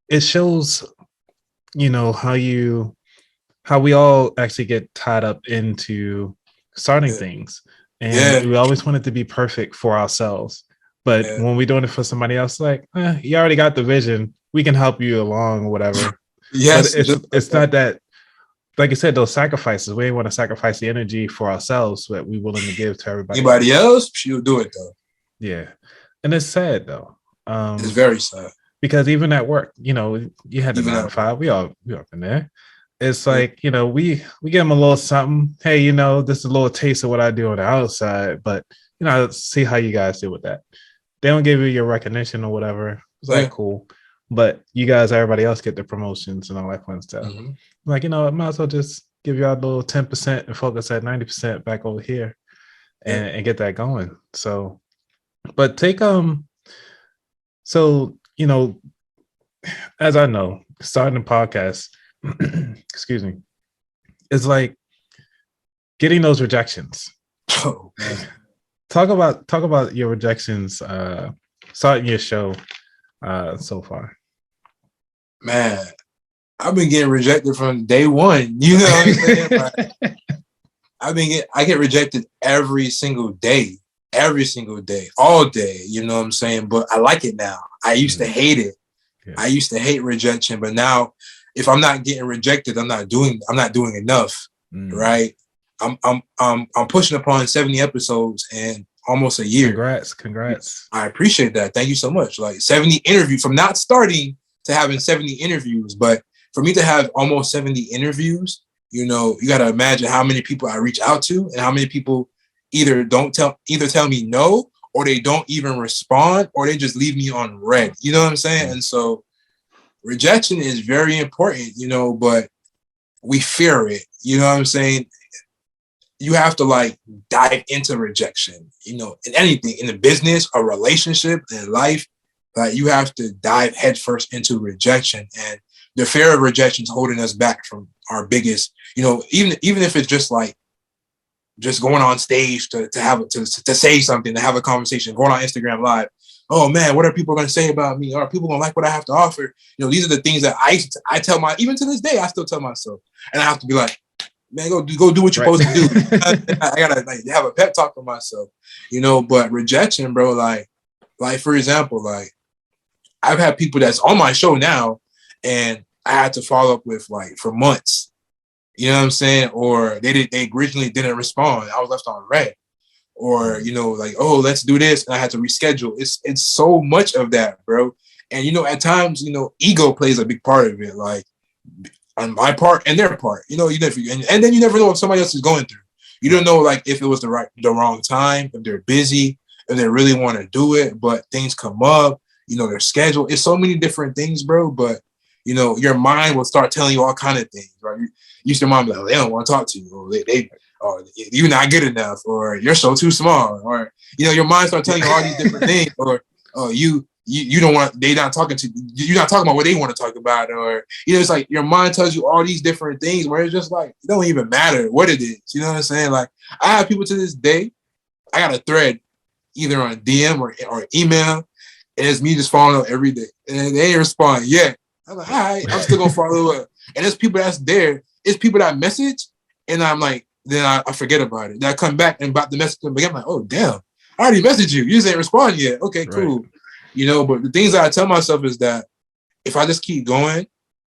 it shows, how we all actually get tied up into starting things. And we always want it to be perfect for ourselves. But when we're doing it for somebody else, like, you already got the vision. We can help you along or whatever. Yes. But it's not that, like you said, those sacrifices. We ain't want to sacrifice the energy for ourselves that we're willing to give to everybody. Anybody else, she'll do it though. Yeah. And it's sad though. It's very sad. Because even at work, you had the 9 to 5. We all been there. It's like, we give them a little something. Hey, this is a little taste of what I do on the outside, but see how you guys deal with that. They don't give you your recognition or whatever. It's like, cool. But you guys, everybody else get the promotions and all that fun stuff. Mm-hmm. Like, I might as well just give you a little 10% and focus at 90% back over here and get that going. So, but take, as I know, starting a podcast, excuse me, it's like getting those rejections. Oh, man. Talk about your rejections, starting your show so far. Man, I've been getting rejected from day one. You know what I'm saying? Like, I get rejected every single day, all day. You know what I'm saying? But I like it now. I used to hate it. Yeah. I used to hate rejection, but now if I'm not getting rejected, I'm not doing enough, right? I'm pushing upon 70 episodes and almost a year. Congrats. I appreciate that. Thank you so much. Like 70 interviews, from not starting to having 70 interviews, but for me to have almost 70 interviews, you know, you got to imagine how many people I reach out to and how many people either tell me no, or they don't even respond, or they just leave me on red. You know what I'm saying? And so rejection is very important, you know, but we fear it. You know what I'm saying? You have to like dive into rejection, you know, in anything, in a business, a relationship, in life, like you have to dive headfirst into rejection. And the fear of rejection is holding us back from our biggest, you know, even if it's just like just going on stage to say something, to have a conversation, going on Instagram Live. Oh man, what are people going to say about me? Are people going to like what I have to offer? You know, these are the things that I tell even to this day, I still tell myself, and I have to be like, man, go do what you're supposed to do. I gotta like have a pep talk for myself, you know. But rejection, bro, like for example, like I've had people that's on my show now, and I had to follow up with like for months. You know what I'm saying? Or they originally didn't respond. I was left on red. Or, you know, like, oh, let's do this. And I had to reschedule. It's so much of that, bro. And, you know, at times, you know, ego plays a big part of it. Like on my part and their part, you know, and then you never know what somebody else is going through. You don't know, like, if it was the wrong time, if they're busy, if they really want to do it, but things come up, you know, their schedule. It's so many different things, bro. But, you know, your mind will start telling you all kind of things, right? You used to mind like, they don't want to talk to you, or you're not good enough, or you're so too small, or, you know, your mind starts telling you all these different things, or you don't want, you're not talking about what they want to talk about, or, you know, it's like your mind tells you all these different things where it's just like, it don't even matter what it is. You know what I'm saying? Like I have people to this day, I got a thread either on DM or email, and it's me just following up every day, and they ain't respond yet. I'm like, all right, I'm still gonna follow up. And there's people that's there. It's people that message, and I'm like, then I forget about it. Then I come back and about the message them again. I'm like, oh damn, I already messaged you. You just ain't respond yet. Okay, cool. Right. You know, but the things that I tell myself is that if I just keep going,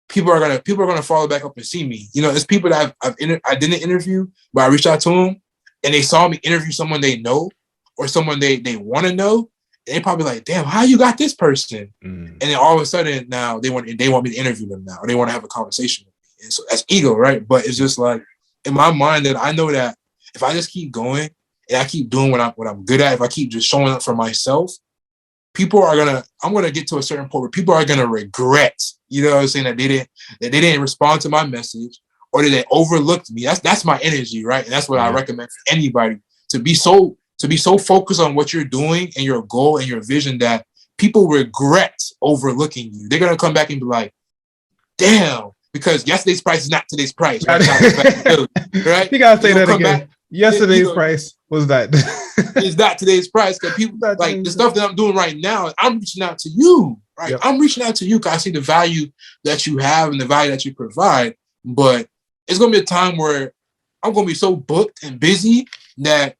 people are gonna follow back up and see me. You know, it's people that I didn't interview, but I reached out to them, and they saw me interview someone they know or someone they want to know. They probably like, damn, how you got this person? And then all of a sudden now they want me to interview them now, or they want to have a conversation with me. And so that's ego, right? But it's just like in my mind that I know that if I just keep going and I keep doing what I'm good at, if I keep just showing up for myself, I'm gonna get to a certain point where people are gonna regret, you know what I'm saying, that they didn't respond to my message, or that they overlooked me. That's my energy, right? And that's what I recommend for anybody, to be so focused on what you're doing and your goal and your vision that people regret overlooking you. They're gonna come back and be like, damn, because yesterday's price is not today's price. Right? Right? You gotta say that again. Yesterday's price was that. It's not today's price, because people like the stuff that I'm doing right now, I'm reaching out to you, right? Yep. I'm reaching out to you because I see the value that you have and the value that you provide. But it's gonna be a time where I'm gonna be so booked and busy that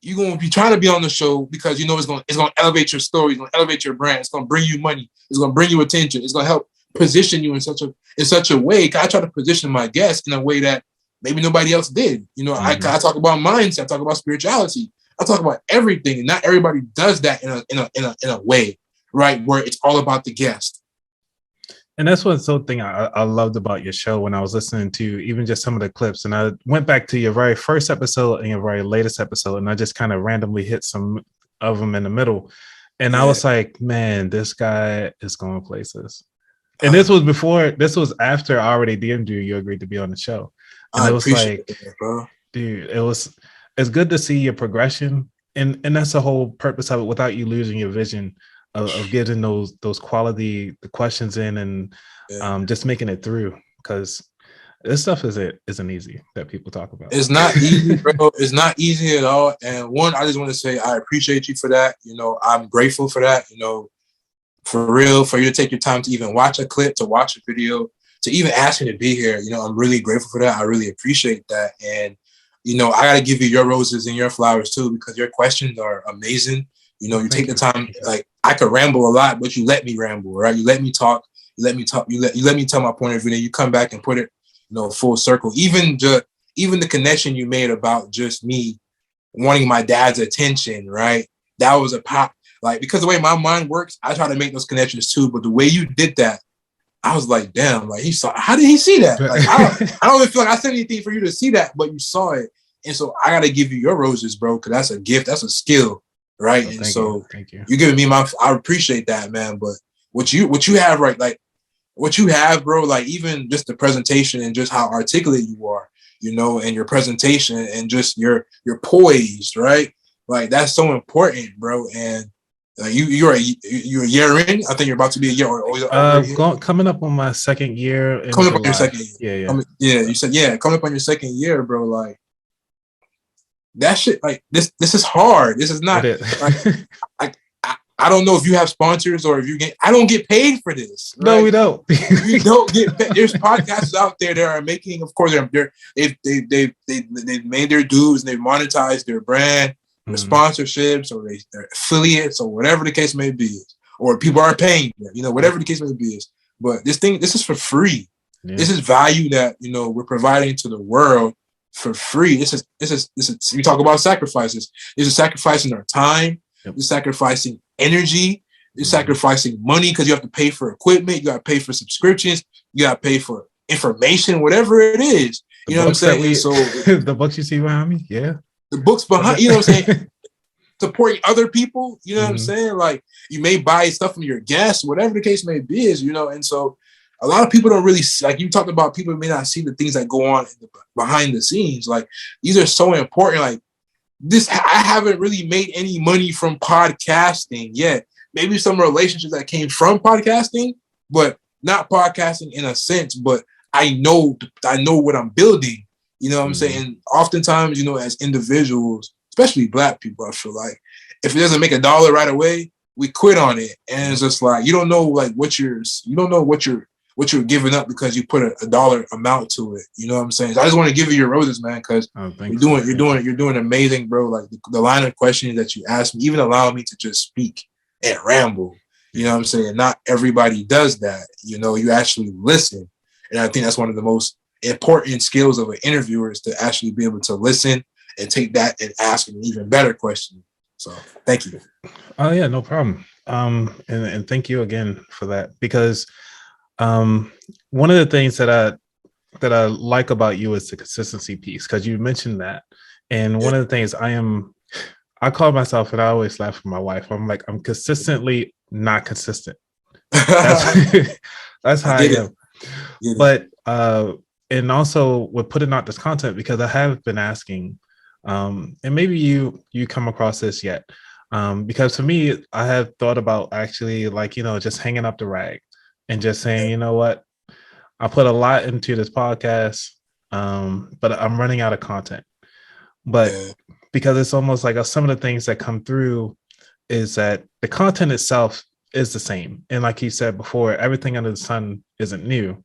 you're going to be trying to be on the show because you know it's going to elevate your story, it's going to elevate your brand, it's going to bring you money, it's going to bring you attention, it's going to help position you in such a way. I try to position my guests in a way that maybe nobody else did. You know, I talk about mindset, I talk about spirituality, I talk about everything, and not everybody does that in a way, right, where it's all about the guest. And that's one thing I loved about your show when I was listening to even just some of the clips. And I went back to your very first episode and your very latest episode, and I just kind of randomly hit some of them in the middle. And I was like, man, this guy is going places. And this was after I already DM'd you agreed to be on the show. And it was like, bro. Dude, it's good to see your progression. And that's the whole purpose of it, without you losing your vision of getting those quality the questions in and just making it through, because this stuff isn't easy that people talk about. It's not easy, bro. It's not easy at all. And one, I just want to say I appreciate you for that. You know, I'm grateful for that. You know, for real, for you to take your time to even watch a clip, to watch a video, to even ask me to be here. You know, I'm really grateful for that. I really appreciate that. And you know, I gotta give you your roses and your flowers too, because your questions are amazing. You know, you take the time, like I could ramble a lot, but you let me ramble, right? You let me talk, let me talk. You let me tell my point of view. Then you come back and put it, full circle. Even the connection you made about just me wanting my dad's attention, right? That was a pop. Like, because the way my mind works, I try to make those connections too. But the way you did that, I was like, damn, like how did he see that? Like, I don't even feel like I said anything for you to see that, but you saw it. And so I got to give you your roses, bro, because that's a gift. That's a skill, right? Oh, and so thank you. You're giving me I appreciate that, man. But what you have, right? Like what you have, bro, like even just the presentation and just how articulate you are, and your presentation and just your poised, right? Like that's so important, bro. And you're a year in. I think you're about to be a year coming up on my second year in coming July. up on your second year. You said coming up on your second year, bro. Like that shit. Like this is hard. This is not. Like, I don't know if you have sponsors or if you get. I don't get paid for this. Right? No, we don't. You don't get paid. There's podcasts out there that are making. Of course, they've made their dues and they've monetized their brand. The sponsorships or their affiliates or whatever the case may be, or people are paying them, whatever the case may be. But this is for free. Yeah. This is value that we're providing to the world for free. This is we talk about sacrifices. This is sacrificing our time. Yep. This is sacrificing energy. This is sacrificing money because you have to pay for equipment. You got to pay for subscriptions. You got to pay for information, whatever it is. You know what I'm saying? So the books you see behind me, yeah. The books behind, you know what I'm saying? Supporting other people, you know what I'm saying? Like you may buy stuff from your guests, whatever the case may be, and so a lot of people don't really, like you talked about, people may not see the things that go on behind the scenes. Like these are so important. Like this, I haven't really made any money from podcasting yet. Maybe some relationships that came from podcasting, but not podcasting in a sense, but I know what I'm building. You know what I'm saying? And oftentimes, as individuals, especially Black people, I feel like if it doesn't make $1 right away, we quit on it. And it's just like, you don't know what you're giving up because you put a dollar amount to it. You know what I'm saying? So I just want to give you your roses, man, because you're doing amazing, bro. Like the line of questions that you asked me, even allow me to just speak and ramble. You know what I'm saying? Not everybody does that. You actually listen. And I think that's one of the most important skills of an interviewer is to actually be able to listen and take that and ask an even better question. So thank you. Oh yeah, no problem. And thank you again for that, because one of the things that I like about you is the consistency piece, because you mentioned that. And one of the things I call myself, and I always laugh with my wife, I'm like, I'm consistently not consistent. That's how I am. But and also with putting out this content, because I have been asking, and maybe you come across this yet, because for me, I have thought about actually just hanging up the rag and just saying, you know what, I put a lot into this podcast, but I'm running out of content. But because it's almost like some of the things that come through is that the content itself is the same. And like you said before, everything under the sun isn't new.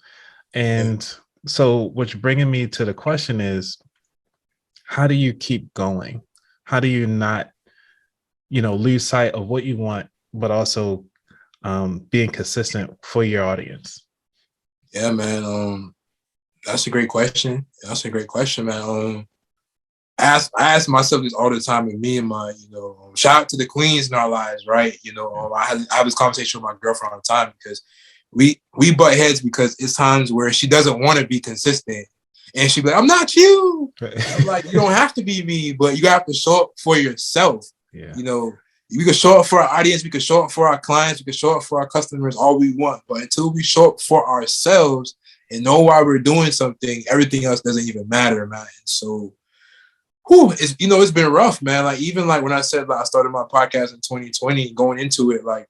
And so what's bringing me to the question is, how do you keep going? How do you not, lose sight of what you want, but also being consistent for your audience? Yeah, man. That's a great question. Man. I ask myself this all the time, and me and my, shout out to the queens in our lives, right? I have this conversation with my girlfriend all the time because we butt heads because it's times where she doesn't want to be consistent, and she be like, "I'm not you." I'm like, "You don't have to be me, but you have to show up for yourself." Yeah. We can show up for our audience, we can show up for our clients, we can show up for our customers, all we want. But until we show up for ourselves and know why we're doing something, everything else doesn't even matter, man. And so, it's been rough, man. Like even like when I said I started my podcast in 2020, going into it, like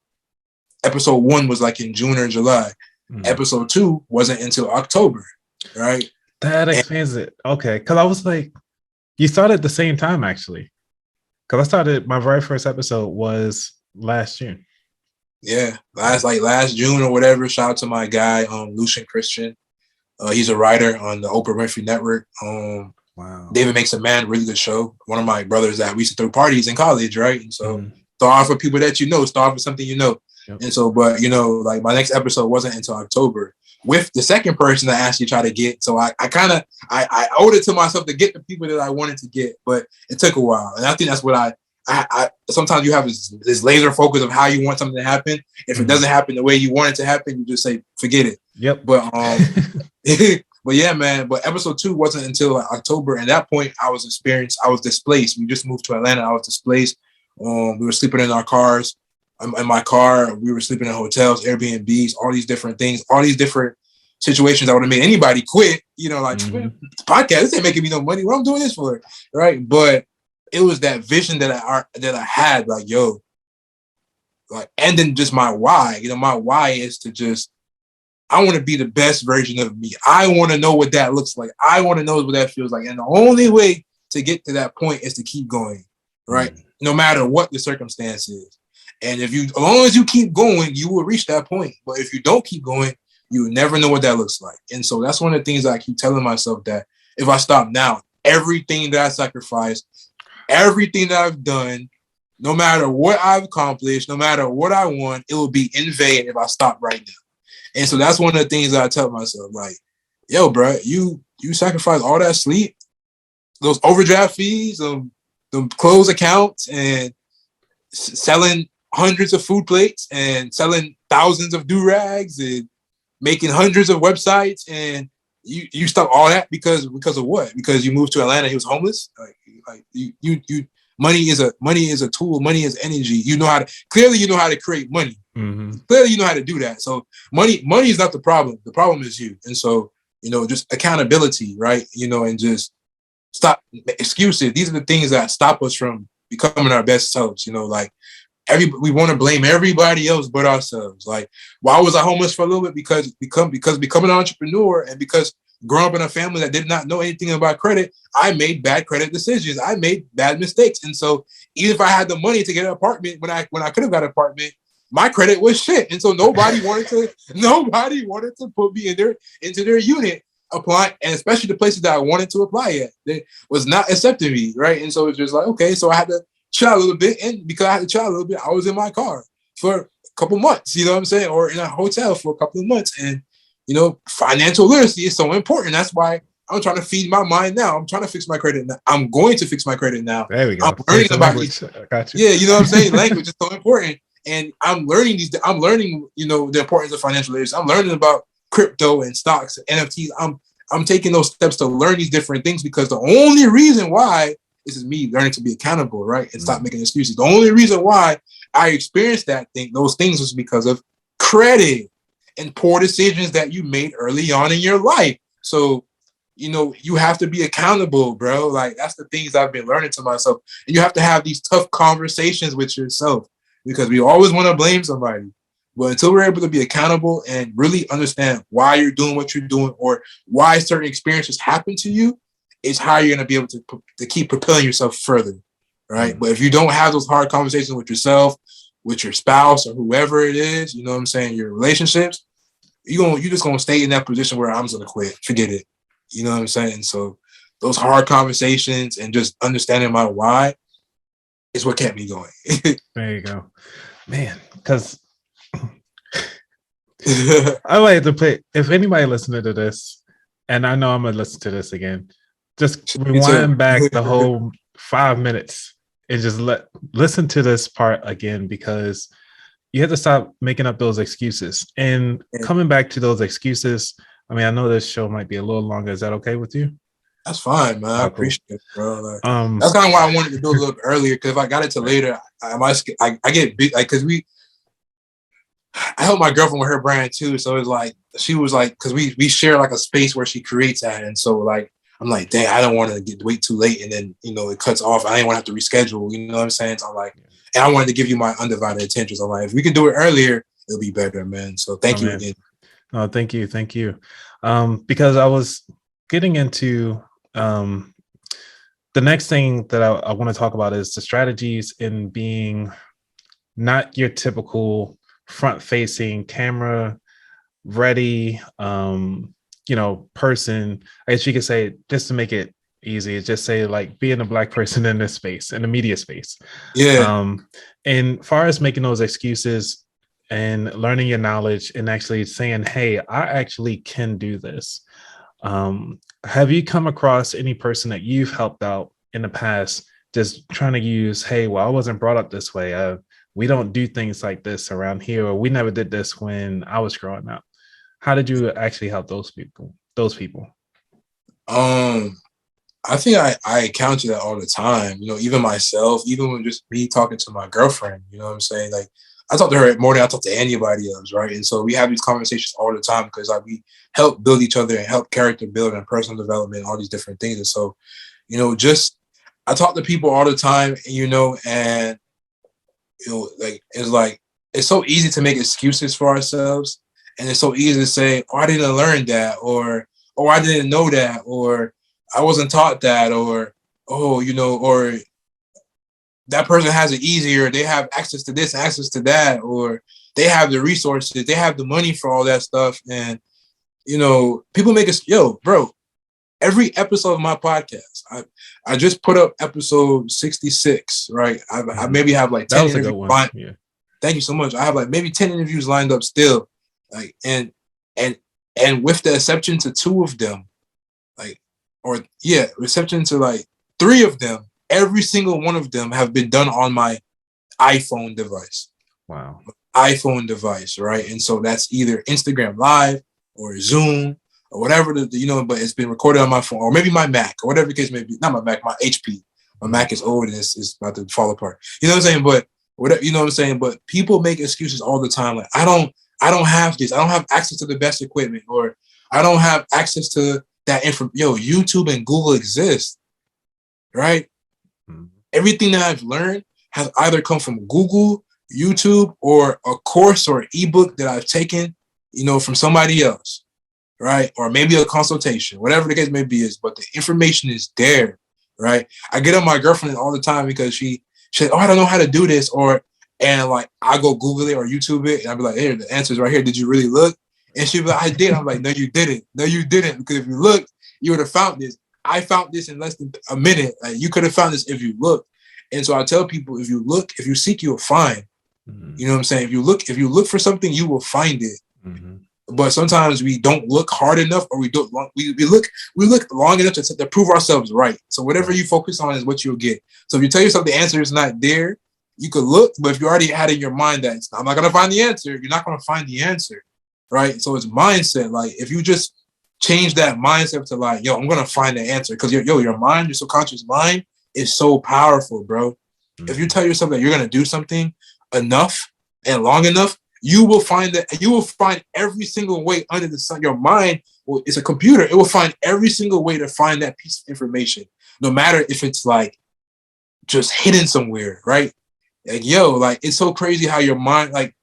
episode 1 was like in June or July. Episode 2 wasn't until October, right? That expands it. Okay, because I was like, you started at the same time actually. Because I started, my very first episode was last June. Yeah, last June or whatever. Shout out to my guy, Lucian Christian. He's a writer on the Oprah Winfrey Network. Wow. David Makes a Man, really good show. One of my brothers that we used to throw parties in college, right? And so start off with people that start off with something Yep. And so, but like my next episode wasn't until October with the second person I actually try to get. So I owed it to myself to get the people that I wanted to get, but it took a while. And I think that's what I sometimes you have this laser focus of how you want something to happen. If it doesn't happen the way you want it to happen, you just say, forget it. Yep. But, but yeah, man, but episode 2 wasn't until October. And at that point I was displaced. We just moved to Atlanta. I was displaced. We were sleeping in our cars. In my car, we were sleeping in hotels, Airbnbs, all these different things, all these different situations that would have made anybody quit. Like podcast, this ain't making me no money. What I'm doing this for, right? But it was that vision that I had, like, yo, like, and then just my why. My why is to just, I want to be the best version of me. I want to know what that looks like. I want to know what that feels like, and the only way to get to that point is to keep going, right? No matter what the circumstance is. And as long as you keep going, you will reach that point. But if you don't keep going, you will never know what that looks like. And so that's one of the things I keep telling myself, that if I stop now, everything that I sacrificed, everything that I've done, no matter what I've accomplished, no matter what I want, it will be in vain if I stop right now. And so that's one of the things that I tell myself, like, yo, bro, you sacrifice all that sleep, those overdraft fees, the closed accounts, and selling hundreds of food plates and selling thousands of do-rags and making hundreds of websites, and you stop all that because of what? Because you moved to Atlanta, he was homeless. Like you money is a tool, money is energy. Clearly you know how to create money. Clearly you know how to do that. So money is not the problem. The problem is you. And so, just accountability, right? And just stop excuses. These are the things that stop us from becoming our best selves. Like, we want to blame everybody else but ourselves. Like, why was I homeless for a little bit? Because becoming an entrepreneur, and because growing up in a family that did not know anything about credit, I made bad credit decisions. I made bad mistakes. And so even if I had the money to get an apartment, when I could have got an apartment, my credit was shit. And so nobody wanted to put me into their unit, apply, and especially the places that I wanted to apply at, they was not accepting me, right? And so it's just like, okay, so I had to chill a little bit, and because I had to chill a little bit, I was in my car for a couple months, you know what I'm saying, or in a hotel for a couple of months. And financial literacy is so important. That's why I'm trying to feed my mind now. I'm trying to fix my credit now. I'm going to fix my credit now. There we go. I'm learning about language. I got you. Yeah, you know what I'm saying? Language is so important. And I'm learning the importance of financial literacy. I'm learning about crypto and stocks and NFTs. I'm taking those steps to learn these different things, because the only reason why this is me learning to be accountable, right? And stop making excuses. The only reason why I experienced those things was because of credit and poor decisions that you made early on in your life. So, you have to be accountable, bro. Like, that's the things I've been learning to myself. And you have to have these tough conversations with yourself, because we always want to blame somebody. But until we're able to be accountable and really understand why you're doing what you're doing, or why certain experiences happen to you, is how you're going to be able to keep propelling yourself further, right? But if you don't have those hard conversations with yourself, with your spouse, or whoever it is, you know what I'm saying, your relationships, you're just going to stay in that position where I'm just going to quit. Forget it. You know what I'm saying? So those hard conversations and just understanding my why is what kept me going. There you go. Man, because I like to play. If anybody listening to this, and I know I'm going to listen to this again, just rewind back the whole 5 minutes and just listen to this part again, because you have to stop making up those excuses. And coming back to those excuses, I mean, I know this show might be a little longer. Is that okay with you? That's fine, man. I appreciate it, bro. Like, that's kind of why I wanted to do a little earlier, because if I got it to later, I get big, like, because I help my girlfriend with her brand too. So it's like, she was like, because we share like a space where she creates at. And so like, I'm like, dang, I don't want to wait too late, and then, it cuts off. I didn't want to have to reschedule, you know what I'm saying? So I'm like, and I wanted to give you my undivided attention. So I'm like, if we could do it earlier, it'll be better, man. So thank you again. Oh, thank you. Because I was getting into the next thing that I want to talk about is the strategies in being not your typical front-facing, camera ready, person. I guess you could say, just to make it easy, just say like being a Black person in this space, in the media space. Yeah. And far as making those excuses and learning your knowledge and actually saying, hey, I actually can do this. Have you come across any person that you've helped out in the past just trying to use, hey, well, I wasn't brought up this way. We don't do things like this around here, or we never did this when I was growing up. How did you actually help those people? I think I encounter that all the time. You know, even myself, even when just me talking to my girlfriend, you know what I'm saying? Like, I talk to her more than I talk to anybody else, right? And so we have these conversations all the time because like we help build each other and help character build and personal development, all these different things. And so, you know, just I talk to people all the time, you know, and you know, like it's so easy to make excuses for ourselves, and it's so easy to say, "Oh, I didn't learn that," or "Oh, I didn't know that," or "I wasn't taught that," or "Oh, you know," or that person has it easier. They have access to this, access to that, or they have the resources, they have the money for all that stuff. And, you know, people make us, yo, bro, every episode of my podcast, I just put up episode 66, right? I maybe have like 10 interviews lined. Yeah. Thank you so much. I have like maybe 10 interviews lined up still. Like, and with the exception to 2 of them, like, or yeah, exception to like 3 of them, every single one of them have been done on my iPhone device. Wow. iPhone device, right? And so that's either Instagram Live or Zoom or whatever, you know, but it's been recorded on my phone or maybe my Mac or whatever the case may be. Not my Mac, my HP. My Mac is old and it's about to fall apart. You know what I'm saying? But whatever, you know what I'm saying? But people make excuses all the time. Like, I don't have this. I don't have access to the best equipment, or I don't have access to that info. Yo, YouTube and Google exist, right? Everything that I've learned has either come from Google, YouTube, or a course or ebook that I've taken, you know, from somebody else, right? Or maybe a consultation, whatever the case may be is, but the information is there, right? I get on my girlfriend all the time because she said, "Oh, I don't know how to do this," and like I go Google it or YouTube it, and I'll be like, "Here, the answer's right here. Did you really look?" And she'll be like, "I did." I'm like, "No, you didn't. No, you didn't. Because if you looked, you would have found this. I found this in less than a minute. Like, you could have found this if you looked." And so I tell people, if you look, if you seek, you will find. Mm-hmm. You know what I'm saying? If you look for something, you will find it. Mm-hmm. But sometimes we don't look hard enough, or we look long enough to prove ourselves right. So whatever you focus on is what you'll get. So if you tell yourself the answer is not there, you could look, but if you already had in your mind that I'm not going to find the answer, you're not going to find the answer, right? So it's mindset. Like, if you just change that mindset to like, yo, I'm going to find the answer, because your mind, your subconscious mind is so powerful, bro. Mm-hmm. If you tell yourself that you're going to do something enough and long enough, you will find every single way under the sun. Your mind it's a computer. It will find every single way to find that piece of information, no matter if it's like just hidden somewhere, right? Like, yo, like, it's so crazy how your mind, like,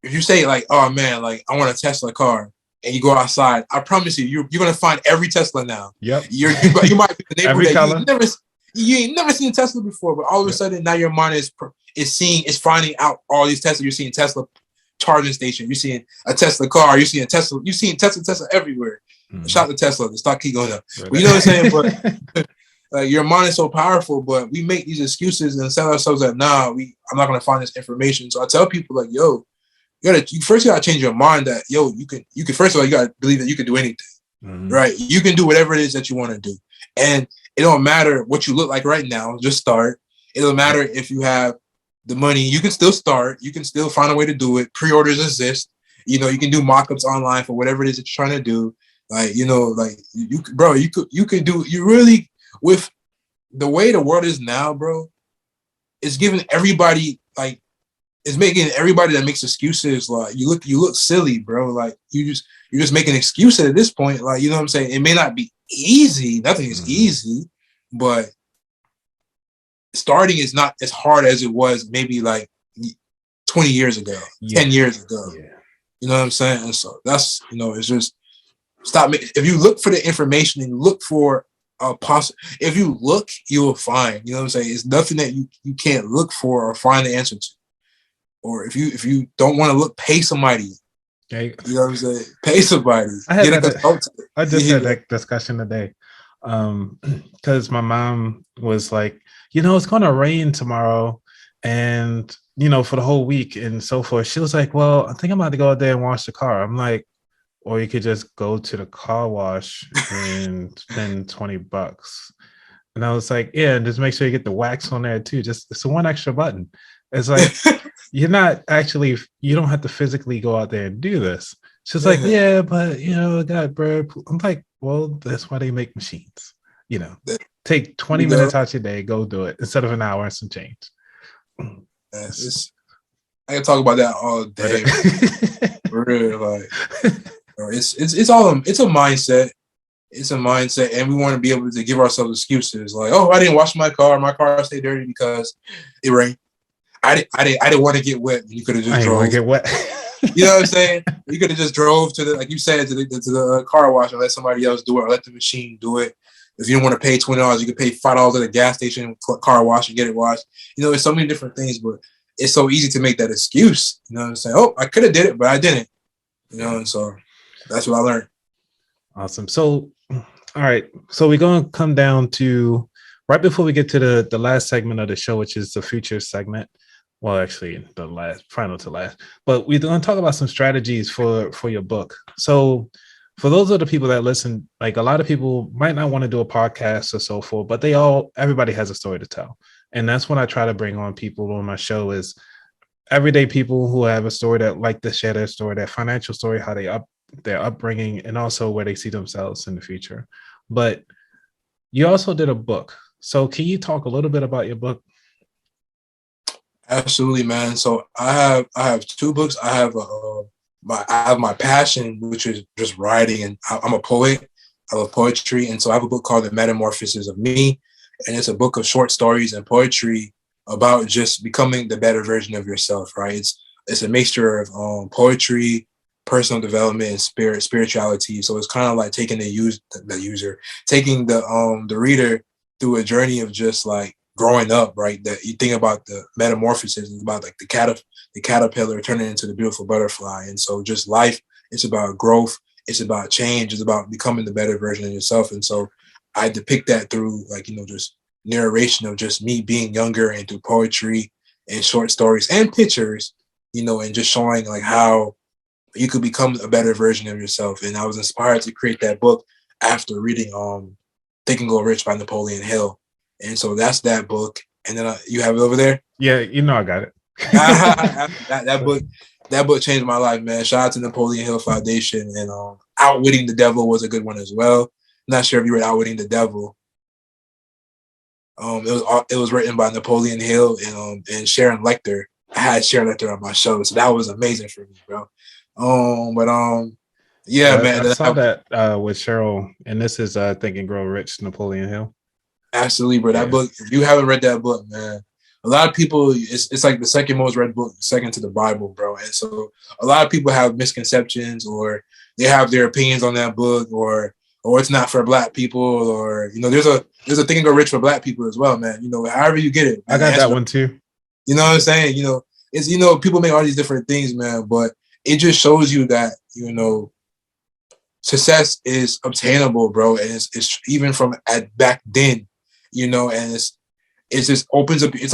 if you say like, "Oh man, like, I want a Tesla car," and you go outside, I promise you, you're gonna find every Tesla now. Yep. You might be the neighborhood that you ain't never seen a Tesla before, but all of a sudden now your mind is finding out all these Tesla. You're seeing Tesla charging station. You're seeing a Tesla car. You're seeing Tesla. You're seeing Tesla everywhere. Mm-hmm. Shout out to Tesla. The stock keep going up. Right. But you know what I'm saying? But your mind is so powerful, but we make these excuses and tell ourselves that, nah, I'm not gonna find this information. So I tell people like, yo, you first gotta change your mind that, yo, you can first of all, you gotta believe that you can do anything. Mm-hmm. Right? You can do whatever it is that you want to do. And it don't matter what you look like right now, just start. It don't matter if you have the money, you can still start. You can still find a way to do it. Pre-orders exist. You know, you can do mock-ups online for whatever it is that you're trying to do. Like, you know, like you could do, you really, with the way the world is now, bro, it's giving everybody, like, it's making everybody that makes excuses, like, you look silly, bro. Like, you're just making excuses at this point. Like, you know what I'm saying? It may not be easy. Nothing is easy, but starting is not as hard as it was maybe like 20 years ago, 10 years ago. Yeah. You know what I'm saying? And so that's, you know, it's just stop. If you look for the information and look for if you look, you will find. You know what I'm saying? It's nothing that you can't look for or find the answer to. Or if you don't want to look, pay somebody. Okay. You know what I'm saying? Pay somebody. I just had that discussion today. Because my mom was like, you know, it's going to rain tomorrow, and for the whole week and so forth. She was like, well, I think I'm about to go out there and wash the car. I'm like, or you could just go to the car wash and spend $20. And I was like, yeah, and just make sure you get the wax on there too. Just it's one extra button. It's like you don't have to physically go out there and do this. She's like, yeah, but I got bird. I'm like, well, that's why they make machines. Take 20 minutes out your day, go do it instead of an hour and some change. I can talk about that all day. For real, like it's a mindset. It's a mindset, and we want to be able to give ourselves excuses like, oh, I didn't wash my car stayed dirty because it rained. I didn't want to get wet. You could have just drove. Get wet. You know what I'm saying? You could have just drove to the, like you said, to the car wash and let somebody else do it, or let the machine do it. If you don't want to pay $20, you could pay $5 at the gas station car wash and get it washed. There's so many different things, but it's so easy to make that excuse. You know what I'm saying? Oh, I could have did it, but I didn't. And so that's what I learned. Awesome. So, all right. So we're going to come down to right before we get to the last segment of the show, which is the future segment. Well, actually, the final to last. But we're going to talk about some strategies for your book. So for those of the people that listen, like a lot of people might not want to do a podcast or so forth, but everybody has a story to tell. And that's when I try to bring on people on my show is everyday people who have a story that like to share their story, their financial story, how their upbringing, and also where they see themselves in the future. But you also did a book. So can you talk a little bit about your book? Absolutely, man. So I have two books. I have my passion, which is just writing, and I'm a poet. I love poetry, and so I have a book called The Metamorphosis of Me, and it's a book of short stories and poetry about just becoming the better version of yourself. Right? It's a mixture of poetry, personal development, and spirituality. So it's kind of like taking taking the reader through a journey of just like growing up, right? That you think about the metamorphosis, it's about like the caterpillar turning into the beautiful butterfly. And so just life, it's about growth, it's about change, it's about becoming the better version of yourself. And so I depict that through like, just narration of just me being younger and through poetry and short stories and pictures, and just showing like how you could become a better version of yourself. And I was inspired to create that book after reading Think and Grow Rich by Napoleon Hill. And so that's that book. And then you have it over there? Yeah, I got it. that book changed my life, man. Shout out to Napoleon Hill Foundation. And Outwitting the Devil was a good one as well. I'm not sure if you read Outwitting the Devil. It was written by Napoleon Hill and Sharon Lecter. I had Sharon Lecter on my show, so that was amazing for me, bro. Yeah, man. I saw that with Cheryl, and this is Think and Grow Rich, Napoleon Hill. Absolutely, bro. That book, if you haven't read that book, man, a lot of people, it's like the second most read book, second to the Bible, bro. And so a lot of people have misconceptions, or they have their opinions on that book, or it's not for Black people, or there's a Think and Grow Rich for Black people as well, man. However you get it. Man, I got that one too. You know what I'm saying? It's people make all these different things, man, but it just shows you that success is obtainable, bro, and it's even from back then. And it just opens up. It's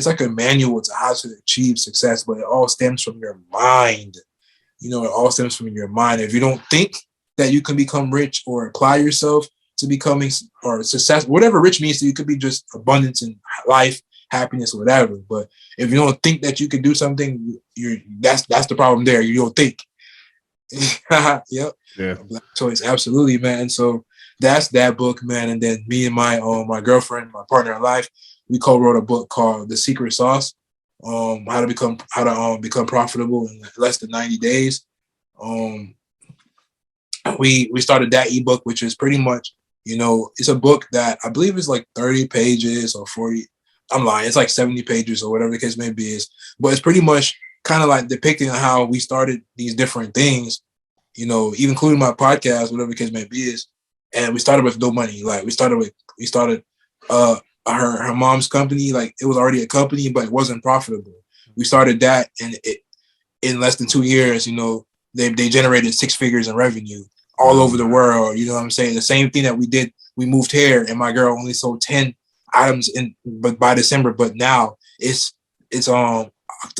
like a manual to how to achieve success, but it all stems from your mind. It all stems from your mind. If you don't think that you can become rich or apply yourself to becoming or success, whatever rich means to you, could be just abundance in life, happiness, whatever. But if you don't think that you can do something, that's the problem there. You don't think. Yep. Yeah. Black choice, absolutely, man. And so that's that book, man. And then me and my girlfriend, my partner in life, we co-wrote a book called The Secret Sauce, how to become profitable in less than 90 days. We started that ebook, which is pretty much, it's a book that I believe is like 30 pages or 40. I'm lying. It's like 70 pages or whatever the case may be is, but it's pretty much kind of like depicting how we started these different things, even including my podcast, whatever the case may be is. And we started with no money. Like we started her mom's company. Like it was already a company, but it wasn't profitable. We started that, and in less than 2 years, they generated 6 figures in revenue all over the world. You know what I'm saying? The same thing that we did. We moved here, and my girl only sold 10 items but by December. But now it's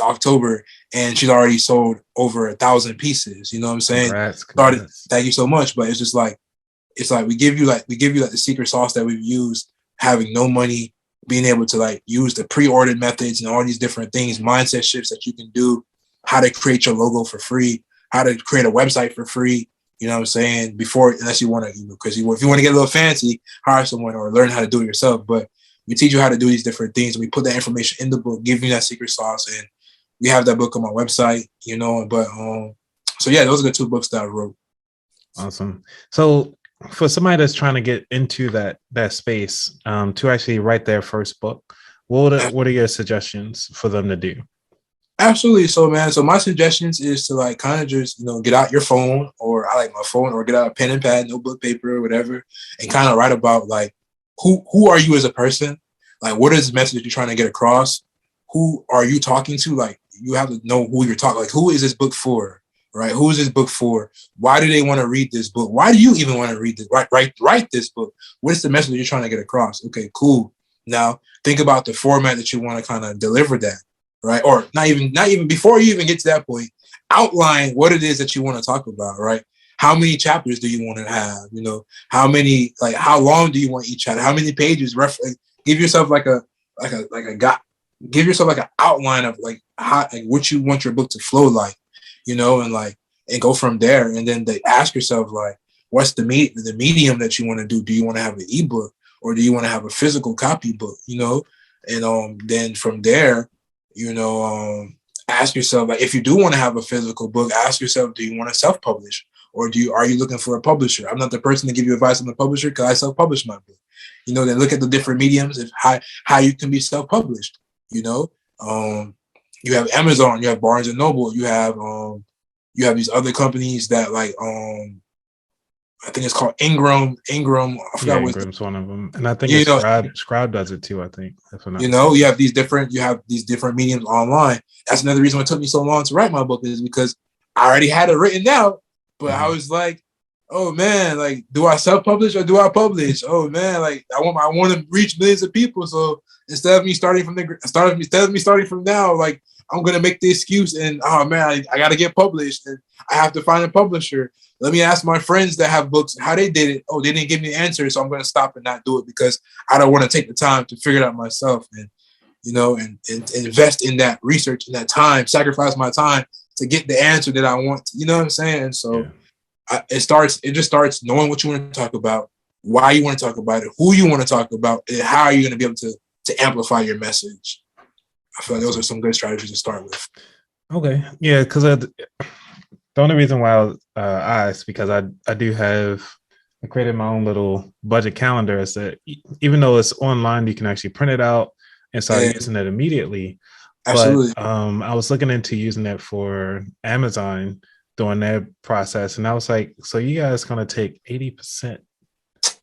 October, and she's already sold over 1,000 pieces. You know what I'm saying? Congrats. Thank you so much. But it's just like, we give you like the secret sauce that we've used, having no money, being able to like use the pre-ordered methods and all these different things, mindset shifts that you can do, how to create your logo for free, how to create a website for free. You know what I'm saying? Unless you want to, because if you want to get a little fancy, hire someone or learn how to do it yourself. But we teach you how to do these different things. We put that information in the book, give you that secret sauce, and we have that book on my website. But so yeah, those are the 2 books that I wrote. Awesome. So for somebody that's trying to get into that space, to actually write their first book, what are your suggestions for them to do? Absolutely. So my suggestions is to like kind of just, get out your phone, or I like my phone, or get out a pen and pad, notebook, paper, or whatever, and kind of write about like, who are you as a person? Like, what is the message that you're trying to get across? Who are you talking to? Like, you have to know who you're talking. Like, who is this book for? Right? Who is this book for? Why do they want to read this book? Why do you even want to read this? Write this book. What is the message that you're trying to get across? Okay, cool. Now think about the format that you want to kind of deliver that, right? Or not even before you even get to that point, outline what it is that you want to talk about, right? How many chapters do you want to have? How long do you want each chapter? How many pages? Give yourself give yourself like an outline of like how, like what you want your book to flow like, and go from there. And then they ask yourself like, what's the medium that you want to do? Do you want to have an ebook, or do you want to have a physical copy book? And then from there, ask yourself, like, if you do want to have a physical book, ask yourself, do you want to self-publish, or are you looking for a publisher? I'm not the person to give you advice on the publisher, because I self-publish my book. Then look at the different mediums of how you can be self-published. You have Amazon, you have Barnes and Noble, you have these other companies that like I think it's called Ingram. I forgot what Ingram's one of them, and I think Scribe does it too. I think you have these different mediums online. That's another reason why it took me so long to write my book, is because I already had it written out, but I was like, oh man, like, do I self-publish or do I publish? Oh man, like I want to reach millions of people. So instead of me starting from now, like, I'm gonna make the excuse and, oh man, I gotta get published and I have to find a publisher. Let me ask my friends that have books how they did it. Oh, they didn't give me the answer, so I'm gonna stop and not do it because I don't want to take the time to figure it out myself, and and invest in that research and that time, sacrifice my time to get the answer that I want. You know what I'm saying? And so it just starts knowing what you want to talk about, why you want to talk about it, who you want to talk about, and how are you going to be able to amplify your message. I feel like those are some good strategies to start with. Okay. Yeah, because the only reason why I asked, because I created my own little budget calendar, is that even though it's online, you can actually print it out and start using it immediately. Absolutely. But I was looking into using it for Amazon during their process, and I was like, so you guys gonna take 80%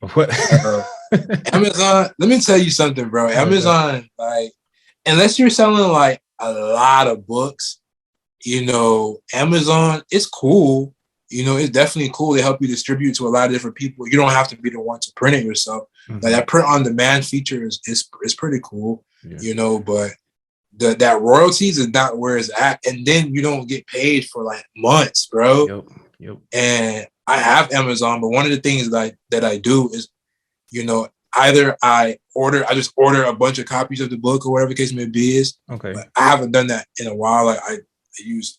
of what? Amazon, let me tell you something, bro. Amazon, like, unless you're selling like a lot of books, Amazon, it's cool. It's definitely cool. They help you distribute to a lot of different people. You don't have to be the one to print it yourself. Like, that print on demand feature is pretty cool, but that royalties is not where it's at. And then you don't get paid for like months, bro. Yep. And I have Amazon, but one of the things that I do is, either I just order a bunch of copies of the book or whatever the case may be is. Okay. But I haven't done that in a while. Like, I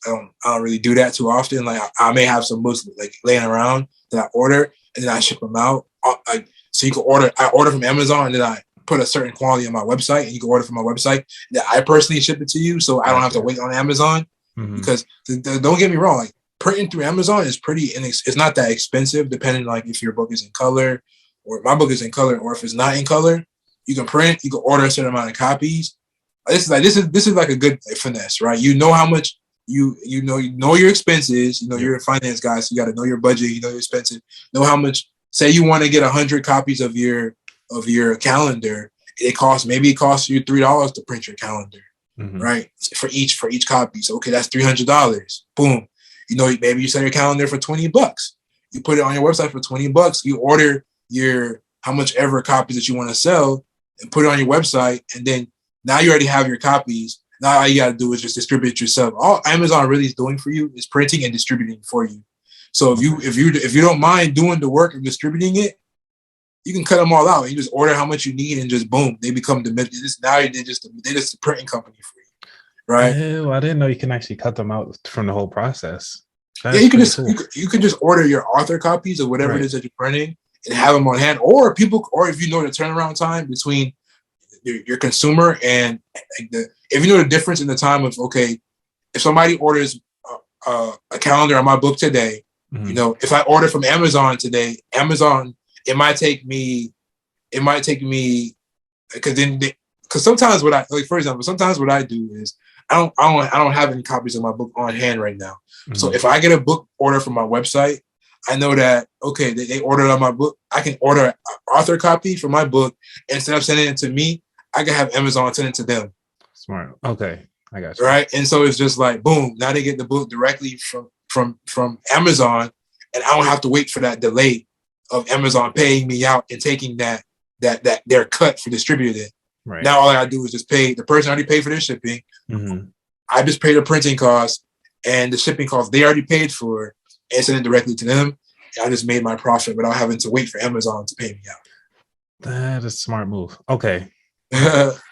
don't really do that too often. Like, I may have some books like laying around that I order and then I ship them out. So you can I order from Amazon and then I put a certain quality on my website, and you can order from my website that I personally ship it to you. So I don't have to wait on Amazon because don't get me wrong. Like, printing through Amazon is it's not that expensive, depending like if your book is in color, or my book is in color, or if it's not in color, you can print, you can order a certain amount of copies. This is like a good finesse, right? You know how much you know your expenses, you're a finance guy, so you got to know your budget, your expenses, know how much, say you want to get 100 copies of your calendar, it costs you $3 to print your calendar, right? For each copy. So, okay, that's $300. Boom. Maybe you sell your calendar for $20. You put it on your website for $20. You order your how much ever copies that you want to sell and put it on your website, and then now you already have your copies. Now all you gotta do is just distribute it yourself. All Amazon really is doing for you is printing and distributing for you. So if you don't mind doing the work of distributing it, you can cut them all out. You just order how much you need and just boom, they become the now they're just a printing company for you, right? Ew, I didn't know you can actually cut them out from the whole process. Yeah, you can just cool. you can just order your author copies of whatever it is that you're printing and have them on hand. Or if you know the turnaround time between your consumer and if you know the difference in the time of if somebody orders a calendar on my book today, if I order from Amazon today, Amazon it might take me because sometimes for example, sometimes what I do is I don't have any copies of my book on hand right now. So if I get a book order from my website, I know that they ordered on my book. I can order an author copy for my book, and instead of sending it to me, I can have Amazon send it to them. Smart. Okay, I got you. Right, and so it's just like boom. Now they get the book directly from Amazon, and I don't have to wait for that delay of Amazon paying me out and taking that their cut for distributing it. Right. Now all I gotta do is just pay the person already paid for their shipping. I just pay the printing costs and the shipping costs they already paid for and send it directly to them. And I just made my profit without having to wait for Amazon to pay me out. That is a smart move. Okay.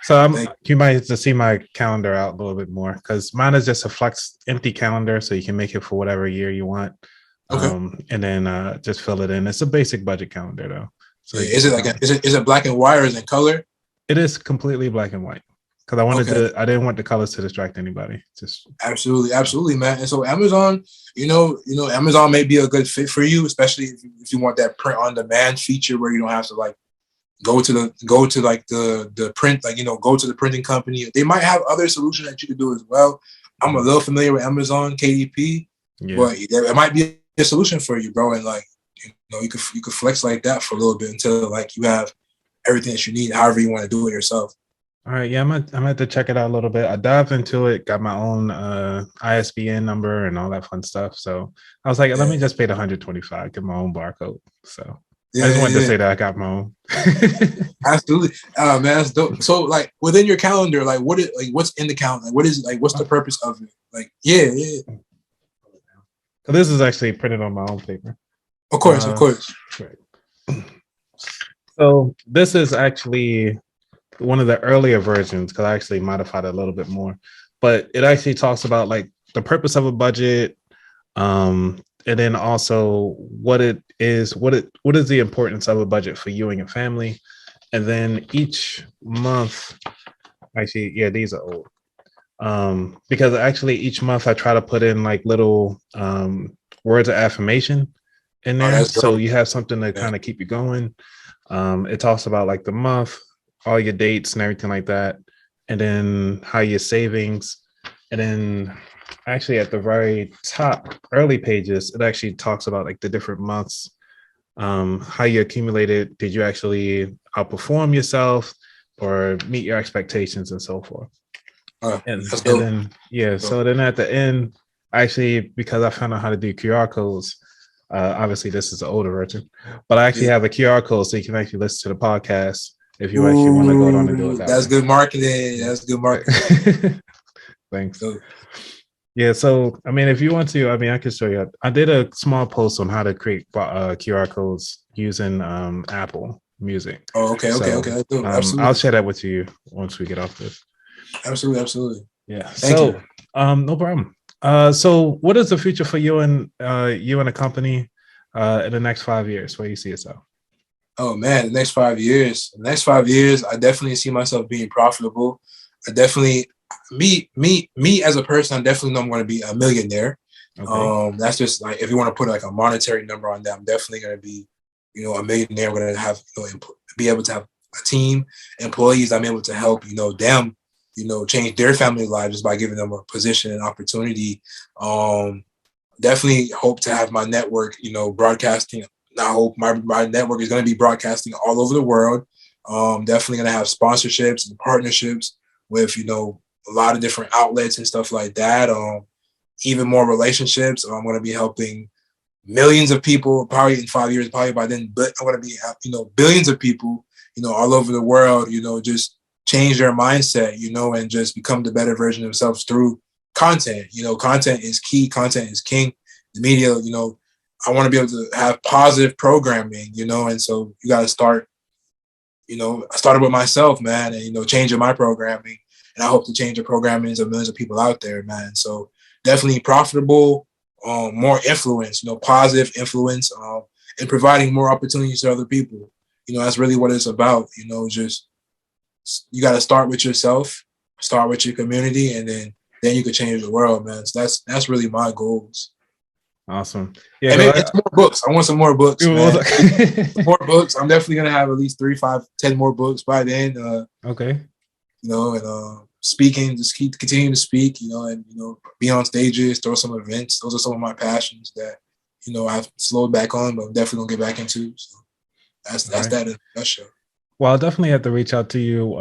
So you might have to see my calendar out a little bit more because mine is just a flex empty calendar, so you can make it for whatever year you want. And then just fill it in. It's a basic budget calendar though. So is it black and white or is it color? It is completely black and white because I didn't want the colors to distract anybody. Just absolutely, man. And so Amazon, Amazon may be a good fit for you, especially if you want that print on demand feature where you don't have to go to the print, go to the printing company. They might have other solutions that you could do as well. I'm a little familiar with Amazon KDP, but it might be a solution for you, bro. And you could flex like that for a little bit until you have everything that you need, however you want to do it yourself. All right, yeah, I'm gonna have to check it out a little bit. I dived into it, got my own ISBN number and all that fun stuff. So I was like, let me just pay the $125, get my own barcode. So I just wanted to say that I got my own. Absolutely, man, that's dope. So within your calendar, what's in the calendar? What is what's the purpose of it? So this is actually printed on my own paper. Of course. Right. So this is actually one of the earlier versions because I actually modified it a little bit more, but it actually talks about the purpose of a budget, and then also what it is, what is the importance of a budget for you and your family, and then each month, these are old, because actually each month I try to put in little words of affirmation in there, so you have something to kind of keep you going. It talks about the month, all your dates and everything like that, and then how your savings, and then actually at the very top early pages, it actually talks about the different months, how you accumulated, did you actually outperform yourself or meet your expectations and so forth. So then at the end, actually, because I found out how to do QR codes, obviously this is the older version, but I actually have a QR code so you can actually listen to the podcast if you actually want to go on and do it that's way. Good marketing. That's good marketing. Thanks. Yeah, so if you want to, I can show you. I did a small post on how to create QR codes using Apple Music. Oh, okay. Absolutely. I'll share that with you once we get off this. Absolutely. Yeah. Thank you. No problem. So what is the future for you and the company in the next 5 years? Where you see yourself? Oh man, the next 5 years. I definitely see myself being profitable. I definitely me as a person, I definitely know I'm going to be a millionaire. Okay. That's just if you want to put a monetary number on that, I'm definitely going to be, a millionaire. I'm going to have, be able to have a team, employees. I'm able to help, them, change their family lives just by giving them a position and opportunity. Definitely hope to have my network, broadcasting. I hope my network is going to be broadcasting all over the world. Definitely going to have sponsorships and partnerships with, a lot of different outlets and stuff like that. Even more relationships. I'm going to be helping millions of people probably in 5 years, probably by then, but I'm going to be, billions of people, all over the world, just change their mindset, and just become the better version of themselves through content. Content is key. Content is king. The media, I want to be able to have positive programming, and so you got to start, I started with myself, man, and, changing my programming. And I hope to change the programming of millions of people out there, man. So definitely profitable, more influence, positive influence, and providing more opportunities to other people. That's really what it's about. Just you got to start with yourself, start with your community, and then you can change the world, man. So that's really my goals. Awesome. Yeah, and maybe more books. I want some more books, man. More books. I'm definitely gonna have at least 3, 5, 10 more books by then. Okay. And speaking, just keep continuing to speak, and be on stages, throw some events. Those are some of my passions that I've slowed back on, but I'm definitely gonna get back into. So that's right. That in a nutshell. Well, I'll definitely have to reach out to you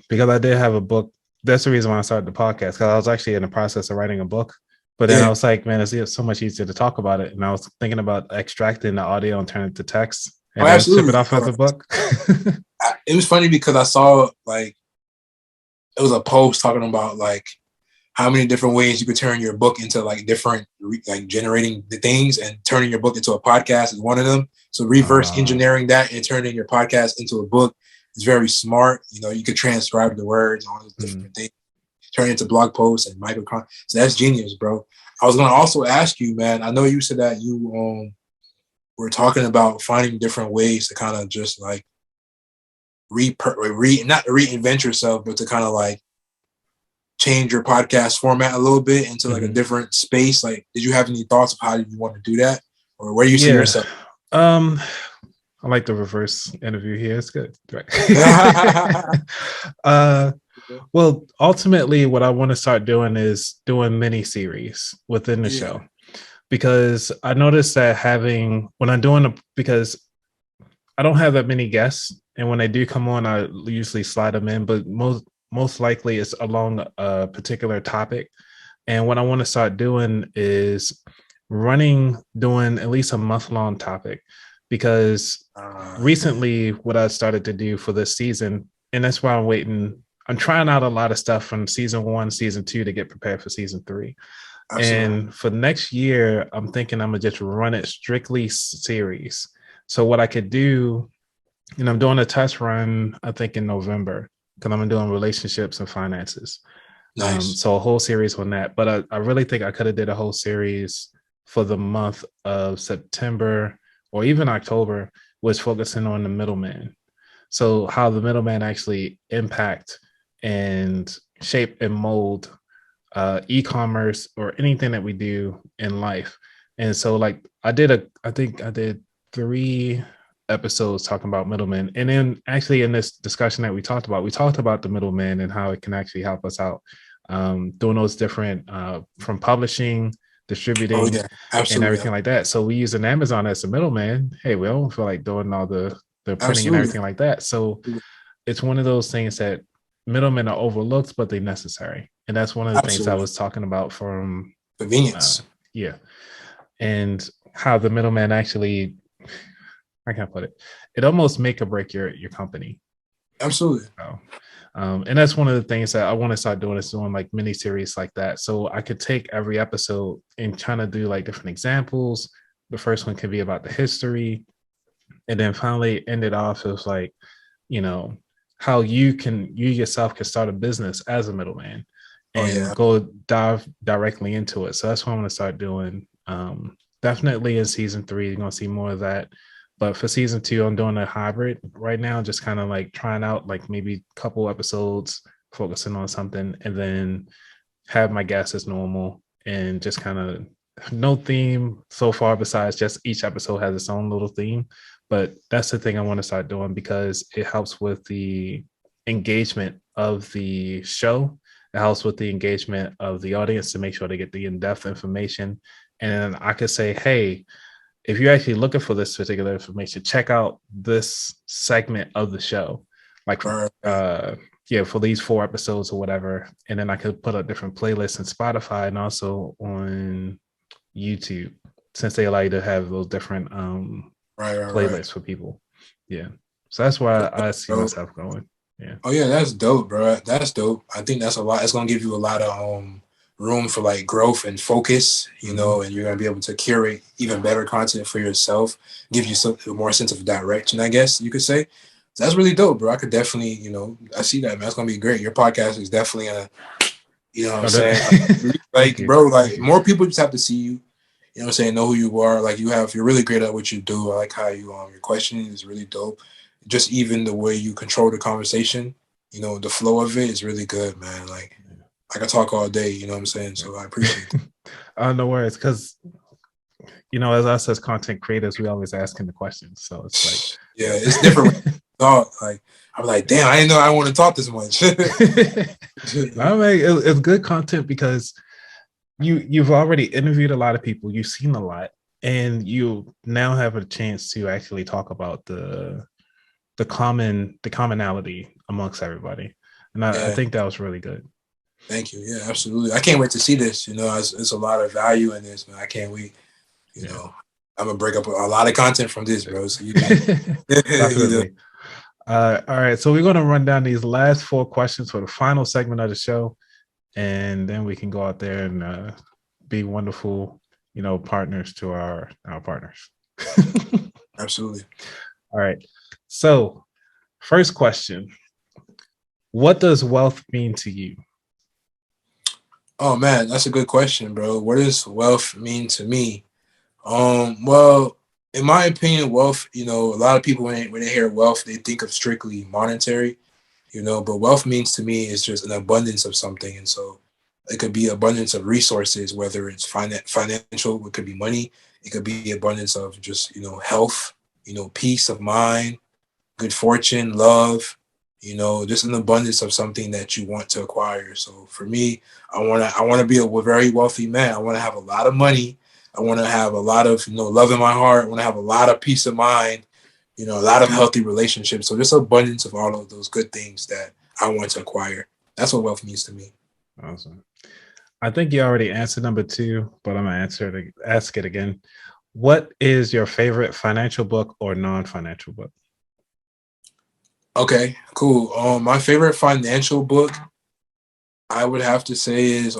because I did have a book. That's the reason why I started the podcast, because I was actually in the process of writing a book. But then I was like, man, it's so much easier to talk about it. And I was thinking about extracting the audio and turning it to text and then ship it off as a book. It was funny because I saw it was a post talking about how many different ways you could turn your book into different generating the things, and turning your book into a podcast is one of them. So reverse engineering that and turning your podcast into a book is very smart. You could transcribe the words, all those different things. Turn it into blog posts and micro. So that's genius, bro. I was gonna also ask you, man. I know you said that you were talking about finding different ways to kind of just not reinvent yourself, but to kind of change your podcast format a little bit into a different space. Did you have any thoughts of how you want to do that, or where do you see yourself? I like the reverse interview here. It's good, right? Well, ultimately, what I want to start doing is doing mini series within the show, because I noticed that because I don't have that many guests, and when they do come on, I usually slide them in, but most likely it's along a particular topic. And what I want to start doing is doing at least a month-long topic, because recently what I started to do for this season, and that's why I'm trying out a lot of stuff from season 1, season 2 to get prepared for season 3. Absolutely. And for next year, I'm thinking I'm gonna just run it strictly series. So what I could do, I'm doing a test run, I think in November, because I'm doing relationships and finances. Nice. So a whole series on that. But I really think I could have did a whole series for the month of September or even October, was focusing on the middleman. So how the middleman actually impact and shape and mold e-commerce or anything that we do in life. And so I think I did 3 episodes talking about middlemen. And then actually in this discussion that we talked about the middleman and how it can actually help us out doing those different from publishing, distributing, and everything like that. So we use an Amazon as a middleman. Hey, we don't feel like doing all the printing and everything like that. So it's one of those things that middlemen are overlooked, but they're necessary. And that's one of the things I was talking about from convenience. And how the middleman actually, I can't put it, it almost make or break your company. Absolutely. So, and that's one of the things that I want to start doing, is doing mini series like that. So I could take every episode and kind of do different examples. The first one could be about the history, and then finally end it off as how you yourself can start a business as a middleman and go dive directly into it. So that's what I'm going to start doing. Definitely in season 3, you're going to see more of that. But for season 2, I'm doing a hybrid right now, just kind of trying out maybe a couple episodes, focusing on something, and then have my guests as normal, and just kind of no theme so far besides just each episode has its own little theme. But that's the thing I want to start doing, because it helps with the engagement of the show. It helps with the engagement of the audience to make sure they get the in-depth information. And I could say, hey, if you're actually looking for this particular information, check out this segment of the show, for these 4 episodes or whatever. And then I could put up different playlists in Spotify and also on YouTube, since they allow you to have those different playlists for people. Yeah. So that's why I see myself going. Yeah. Oh yeah, that's dope, bro. That's dope. I think that's a lot. It's gonna give you a lot of room for like growth and focus, Hmm. and you're gonna be able to curate even better content for yourself, give you some more sense of direction, I guess you could say. So that's really dope, bro. I could definitely, I see that, man. That's gonna be great. Your podcast is definitely gonna, what I'm Oh, saying? thank Like, you. bro, Thank like you. more people just have to see you. You know what I'm saying? Know who you are. Like you're really great at what you do. I like how your questioning is really dope. Just even the way you control the conversation, the flow of it is really good, man. Like I could talk all day, you know what I'm saying? So I appreciate that. No worries, because as us as content creators, we always asking the questions. So it's like, Yeah, yeah. it's different when you talk. Like I'm like, damn, I didn't know I want to talk this much. I mean, it's good content because you've already interviewed a lot of people, you've seen a lot, and you now have a chance to actually talk about the commonality amongst everybody. And I Yeah, think that was really good. thank you. Yeah, absolutely. I can't wait to see this. It's a lot of value in this, man. I can't wait. You Yeah. know, I'm gonna break up a lot of content from this, bro. So you can, Definitely. All right. So we're going to run down these last four questions for the final segment of the show. And then we can go out there and be wonderful, partners to our partners. Absolutely. All right. So, first question: what does wealth mean to you? Oh man, that's a good question, bro. What does wealth mean to me? Well, in my opinion, wealth, a lot of people when they hear wealth, they think of strictly monetary, but wealth means to me is just an abundance of something. And so it could be abundance of resources, whether it's financial, it could be money, it could be abundance of just, health, peace of mind, good fortune, love, just an abundance of something that you want to acquire. So for me, I want to be a very wealthy man. I want to have a lot of money. I want to have a lot of, love in my heart. I want to have a lot of peace of mind, a lot of healthy relationships. So just abundance of all of those good things that I want to acquire. That's what wealth means to me. Awesome. I think you already answered number two, but I'm gonna ask it again. What is your favorite financial book or non-financial book? Okay, cool. My favorite financial book I would have to say is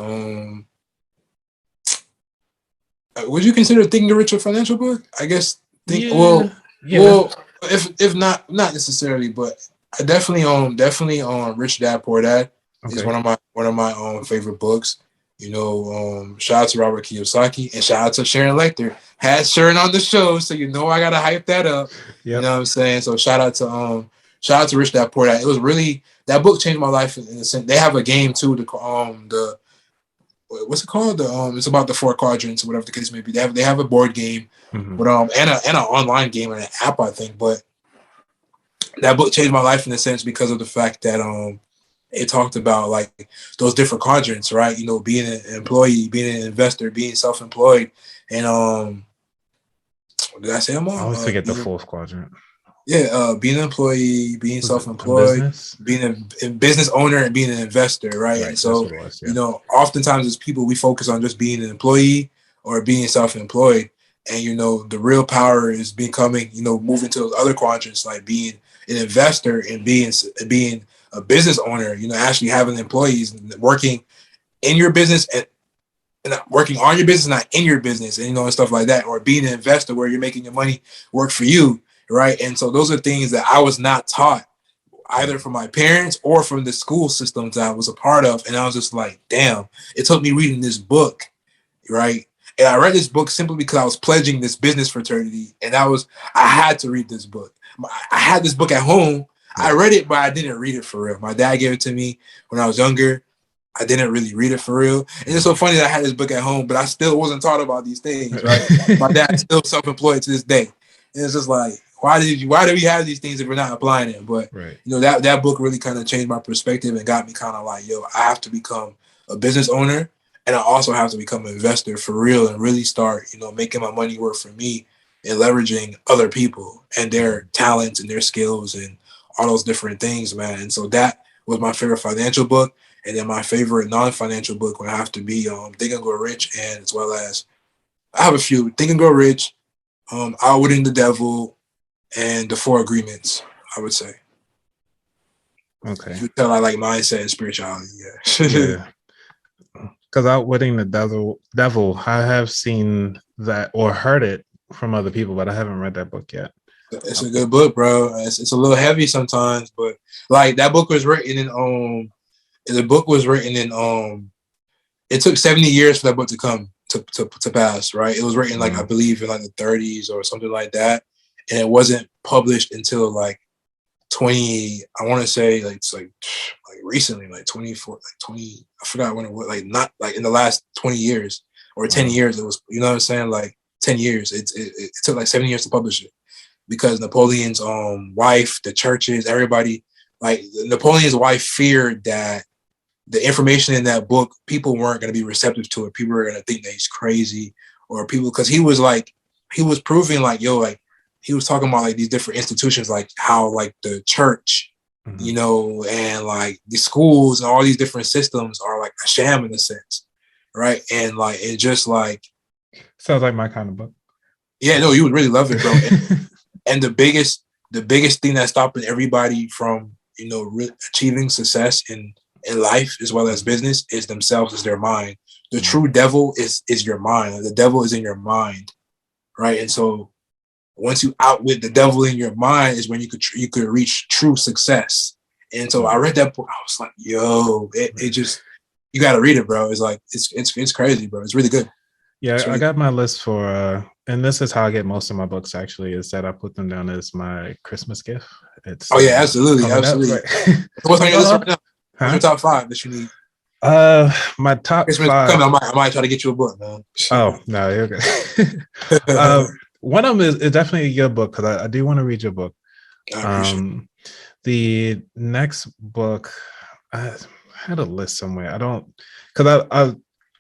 would you consider Think and Rich a financial book? I guess think Yeah, yeah, well if not necessarily, but I definitely Rich Dad Poor Dad is okay. one of my favorite books. Shout out to Robert Kiyosaki and shout out to Sharon Lecter. Had Sharon on the show, so I gotta hype that up. You Yep. know what I'm saying? So shout out to Rich Dad Poor Dad. It was really that book changed my life in a sense. They have a game too, the what's it called? It's about the four quadrants, whatever the case may be. They have a board game, Hmm. but and an online game and an app, I think. But that book changed my life in a sense because of the fact that it talked about like those different quadrants, right? Being an employee, being an investor, being self-employed, and did I say them I all? always forget the fourth quadrant. Being an employee, being Was it a self-employed, business? being a business owner, and being an investor, right? And Right, that's so, what it was. Yeah. oftentimes as people, we focus on just being an employee or being self-employed, and the real power is becoming, moving to those other quadrants, like being an investor and being a business owner. Actually having employees working in your business and working on your business, not in your business, and stuff like that, or being an investor where you're making your money work for you, right? And so those are things that I was not taught either Right. from my parents or from the school systems that I was a part of, and I was just like, damn, it took me reading this book, right? And I read this book simply because I was pledging this business fraternity, and I had to read this book. I had this book at home. I Right. read it, but I didn't read it for real. My dad gave it to me when I was younger. I didn't really read it for real. And it's so funny that I had this book at home, but I still wasn't taught about these things, right? My dad's still self-employed to this day. And it's just like, why do we have these things if we're not applying it? But Right. that book really kind of changed my perspective and got me kind of like, yo, I have to become a business owner and I also have to become an investor for real and really start, making my money work for me and leveraging other people and their talents and their skills and all those different things, man. And so that was my favorite financial book. And then my favorite non-financial book would have to be Think and Grow Rich, and as well as I have a few: Think and Grow Rich, Outwitting the Devil, and The Four Agreements. I would say. Okay. You tell I like mindset and spirituality. Yeah. Yeah. Because Outwitting the Devil, I have seen that or heard it from other people, but I haven't read that book yet. It's a good book, bro. It's a little heavy sometimes, but like that book was written in the book was written in it took 70 years for that book to come to pass, right? It was written like I believe in like the 30s or something like that, and it wasn't published until like 20. I want to say like it's like recently, like 24, like 20. I forgot when it was. Like not like in the last 20 years or 10 years. It was, you know what I'm saying? Like 10 years. It took like 7 years to publish it because Napoleon's wife, the churches, everybody. Like Napoleon's wife feared that the information in that book, people weren't going to be receptive to it. People were going to think that he's crazy, or people, because he was proving like, yo, like he was talking about like these different institutions, like how like the church, you know, and like the schools and all these different systems are like a sham in a sense, right? And like it just like sounds like my kind of book. Yeah, no, you would really love it, bro. And the biggest thing that's stopping everybody from, you know, achieving success in life as well as business is themselves, is their mind. The true devil is your mind. The devil is in your mind, right? And so once you outwit the devil in your mind is when you could reach true success. And so I read that book, I was like, yo, it just, you got to read it, bro. It's like it's crazy, bro. It's really good. Yeah, I got my list for and this is how I get most of my books actually, is that I put them down as my Christmas gift. It's yeah, absolutely. Right? What's on your list right now? What's your top 5 that you need? My top Christmas 5. Coming, I might try to get you a book, man. Oh no, you're good. One of them is definitely your book, because I do want to read your book. I appreciate it. The next book, I had a list somewhere. I don't, because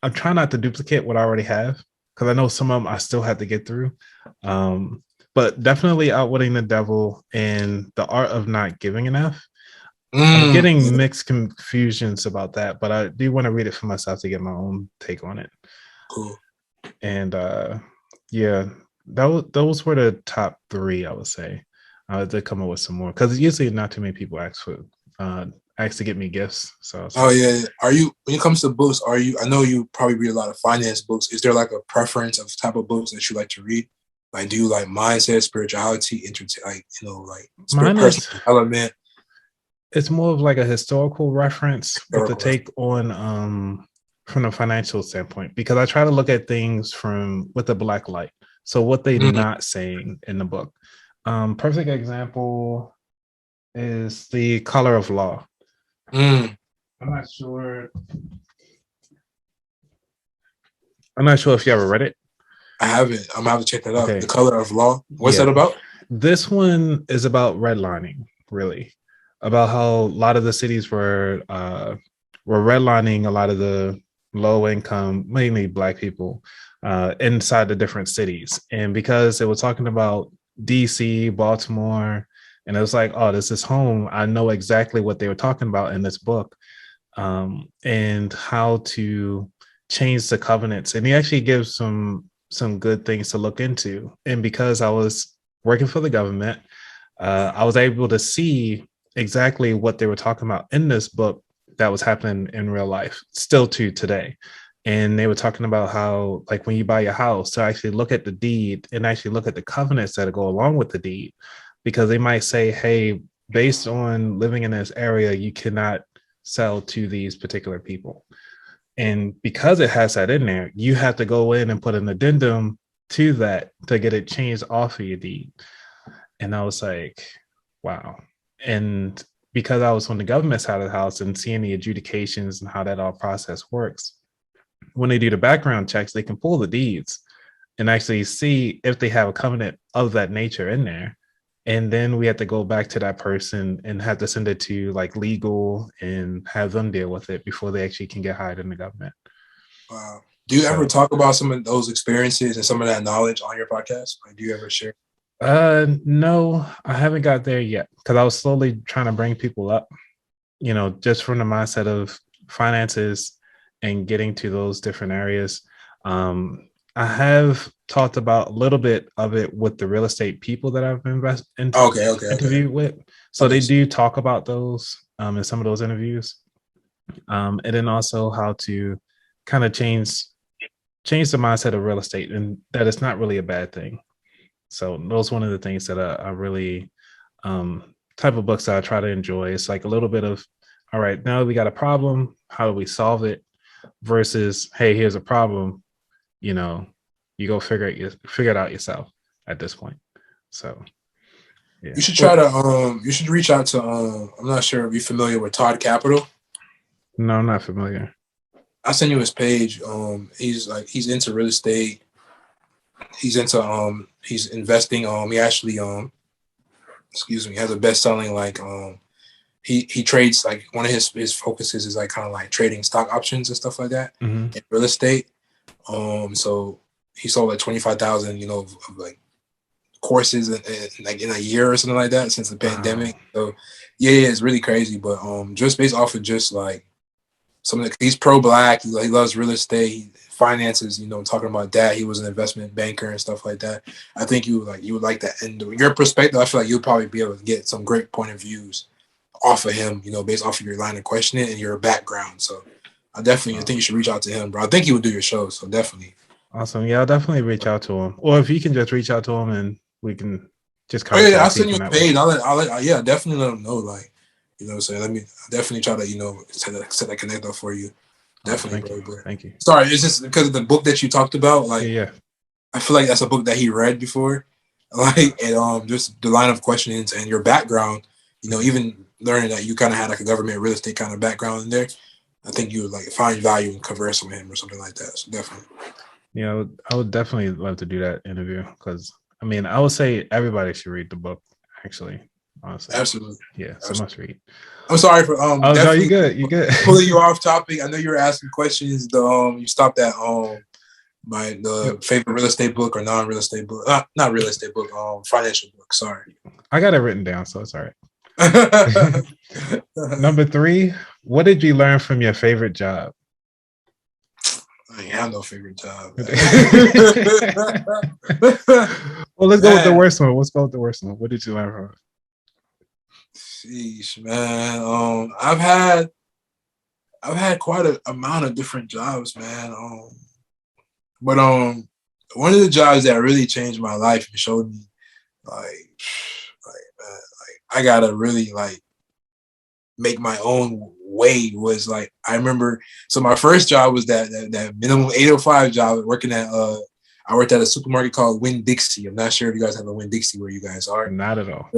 I'm trying not to duplicate what I already have, because I know some of them I still have to get through. But definitely Outwitting the Devil and The Art of Not Giving Enough. I'm getting mixed confusions about that, but I do want to read it for myself to get my own take on it. Cool. And yeah, those were the top 3, I would say. I did come up with some more, because usually not too many people ask to get me gifts. So yeah, are you, when it comes to books, I know you probably read a lot of finance books. Is there like a preference of type of books that you like to read? Like, do you like mindset, spirituality, like, you know, like personal development? It's more of like a historical reference with a take on from a financial standpoint, because I try to look at things with a black light. So what they're not saying in the book. Perfect example is The Color of Law. I'm not sure if you ever read it. I haven't. I'm gonna have to check that out. Okay. The Color of Law. What's that about? This one is about redlining, really. About how a lot of the cities were redlining a lot of the low income, mainly Black people, inside the different cities. And because it was talking about DC, Baltimore, and it was like, oh, this is home. I know exactly what they were talking about in this book, and how to change the covenants. And he actually gives some good things to look into. And because I was working for the government, I was able to see exactly what they were talking about in this book that was happening in real life, still to today. And they were talking about how, like, when you buy your house, to actually look at the deed and actually look at the covenants that go along with the deed, because they might say, hey, based on living in this area, you cannot sell to these particular people. And because it has that in there, you have to go in and put an addendum to that to get it changed off of your deed. And I was like, wow. And because I was on the government side of the house and seeing the adjudications and how that all process works, when they do the background checks, they can pull the deeds and actually see if they have a covenant of that nature in there. And then we have to go back to that person and have to send it to like legal and have them deal with it before they actually can get hired in the government. Wow. Do you ever talk about some of those experiences and some of that knowledge on your podcast? Like, do you ever share? No, I haven't got there yet, because I was slowly trying to bring people up, you know, just from the mindset of finances and getting to those different areas. I have talked about a little bit of it with the real estate people that I've interviewed with. So they do talk about those in some of those interviews, and then also how to kind of change the mindset of real estate, and that it's not really a bad thing. So those one of the things that I really type of books that I try to enjoy. It's like a little bit of, all right, now we got a problem, how do we solve it? Versus, hey, here's a problem, you know, you go figure it out yourself at this point. So yeah. You should try to you should reach out to I'm not sure if you're familiar with Todd Capital. No, I'm not familiar. I'll send you his page. He's into real estate. He's into he's investing. He actually he has a best-selling he trades, like one of his focuses is like kind of like trading stock options and stuff like that in real estate. So he sold like 25,000, of like courses like in a year or something like that since the pandemic. So yeah, it's really crazy. But just based off of just like he's pro-black. He loves real estate, finances. Talking about that, he was an investment banker and stuff like that. I think you would like that. And your perspective, I feel like you'll probably be able to get some great point of views off of him. Based off of your line of questioning and your background. So I think you should reach out to him, bro. I think he would do your show. So definitely. Awesome. Yeah, I'll definitely reach out to him. Or if you can just reach out to him and we can just kind of. Yeah, I'll send you a page. I'll definitely let him know. So let me definitely try to, set that connector for you. Definitely, bro. Thank you. Sorry, it's just because of the book that you talked about. Yeah. I feel like that's a book that he read before. And just the line of questionings and your background, even learning that you kind of had like a government real estate kind of background in there. I think you would find value in conversing with him or something like that. So definitely. Yeah, I would definitely love to do that interview because I would say everybody should read the book. Actually, honestly, absolutely. Yeah, so must read. I'm sorry for no, you good. You good. Pulling you off topic. I know you were asking questions. You stopped at the favorite real estate book or non-real estate book, not real estate book, financial book. Sorry, I got it written down, so it's all right. Number 3, what did you learn from your favorite job? I ain't have no favorite job. Well, let's go with the worst one. What did you learn from it? Sheesh, man. I've had quite an amount of different jobs, man. But one of the jobs that really changed my life and showed me I gotta really make my own way was I remember. So my first job was that minimum 805 job working at I worked at a supermarket called Winn-Dixie. I'm not sure if you guys have a Winn-Dixie where you guys are. Not at all.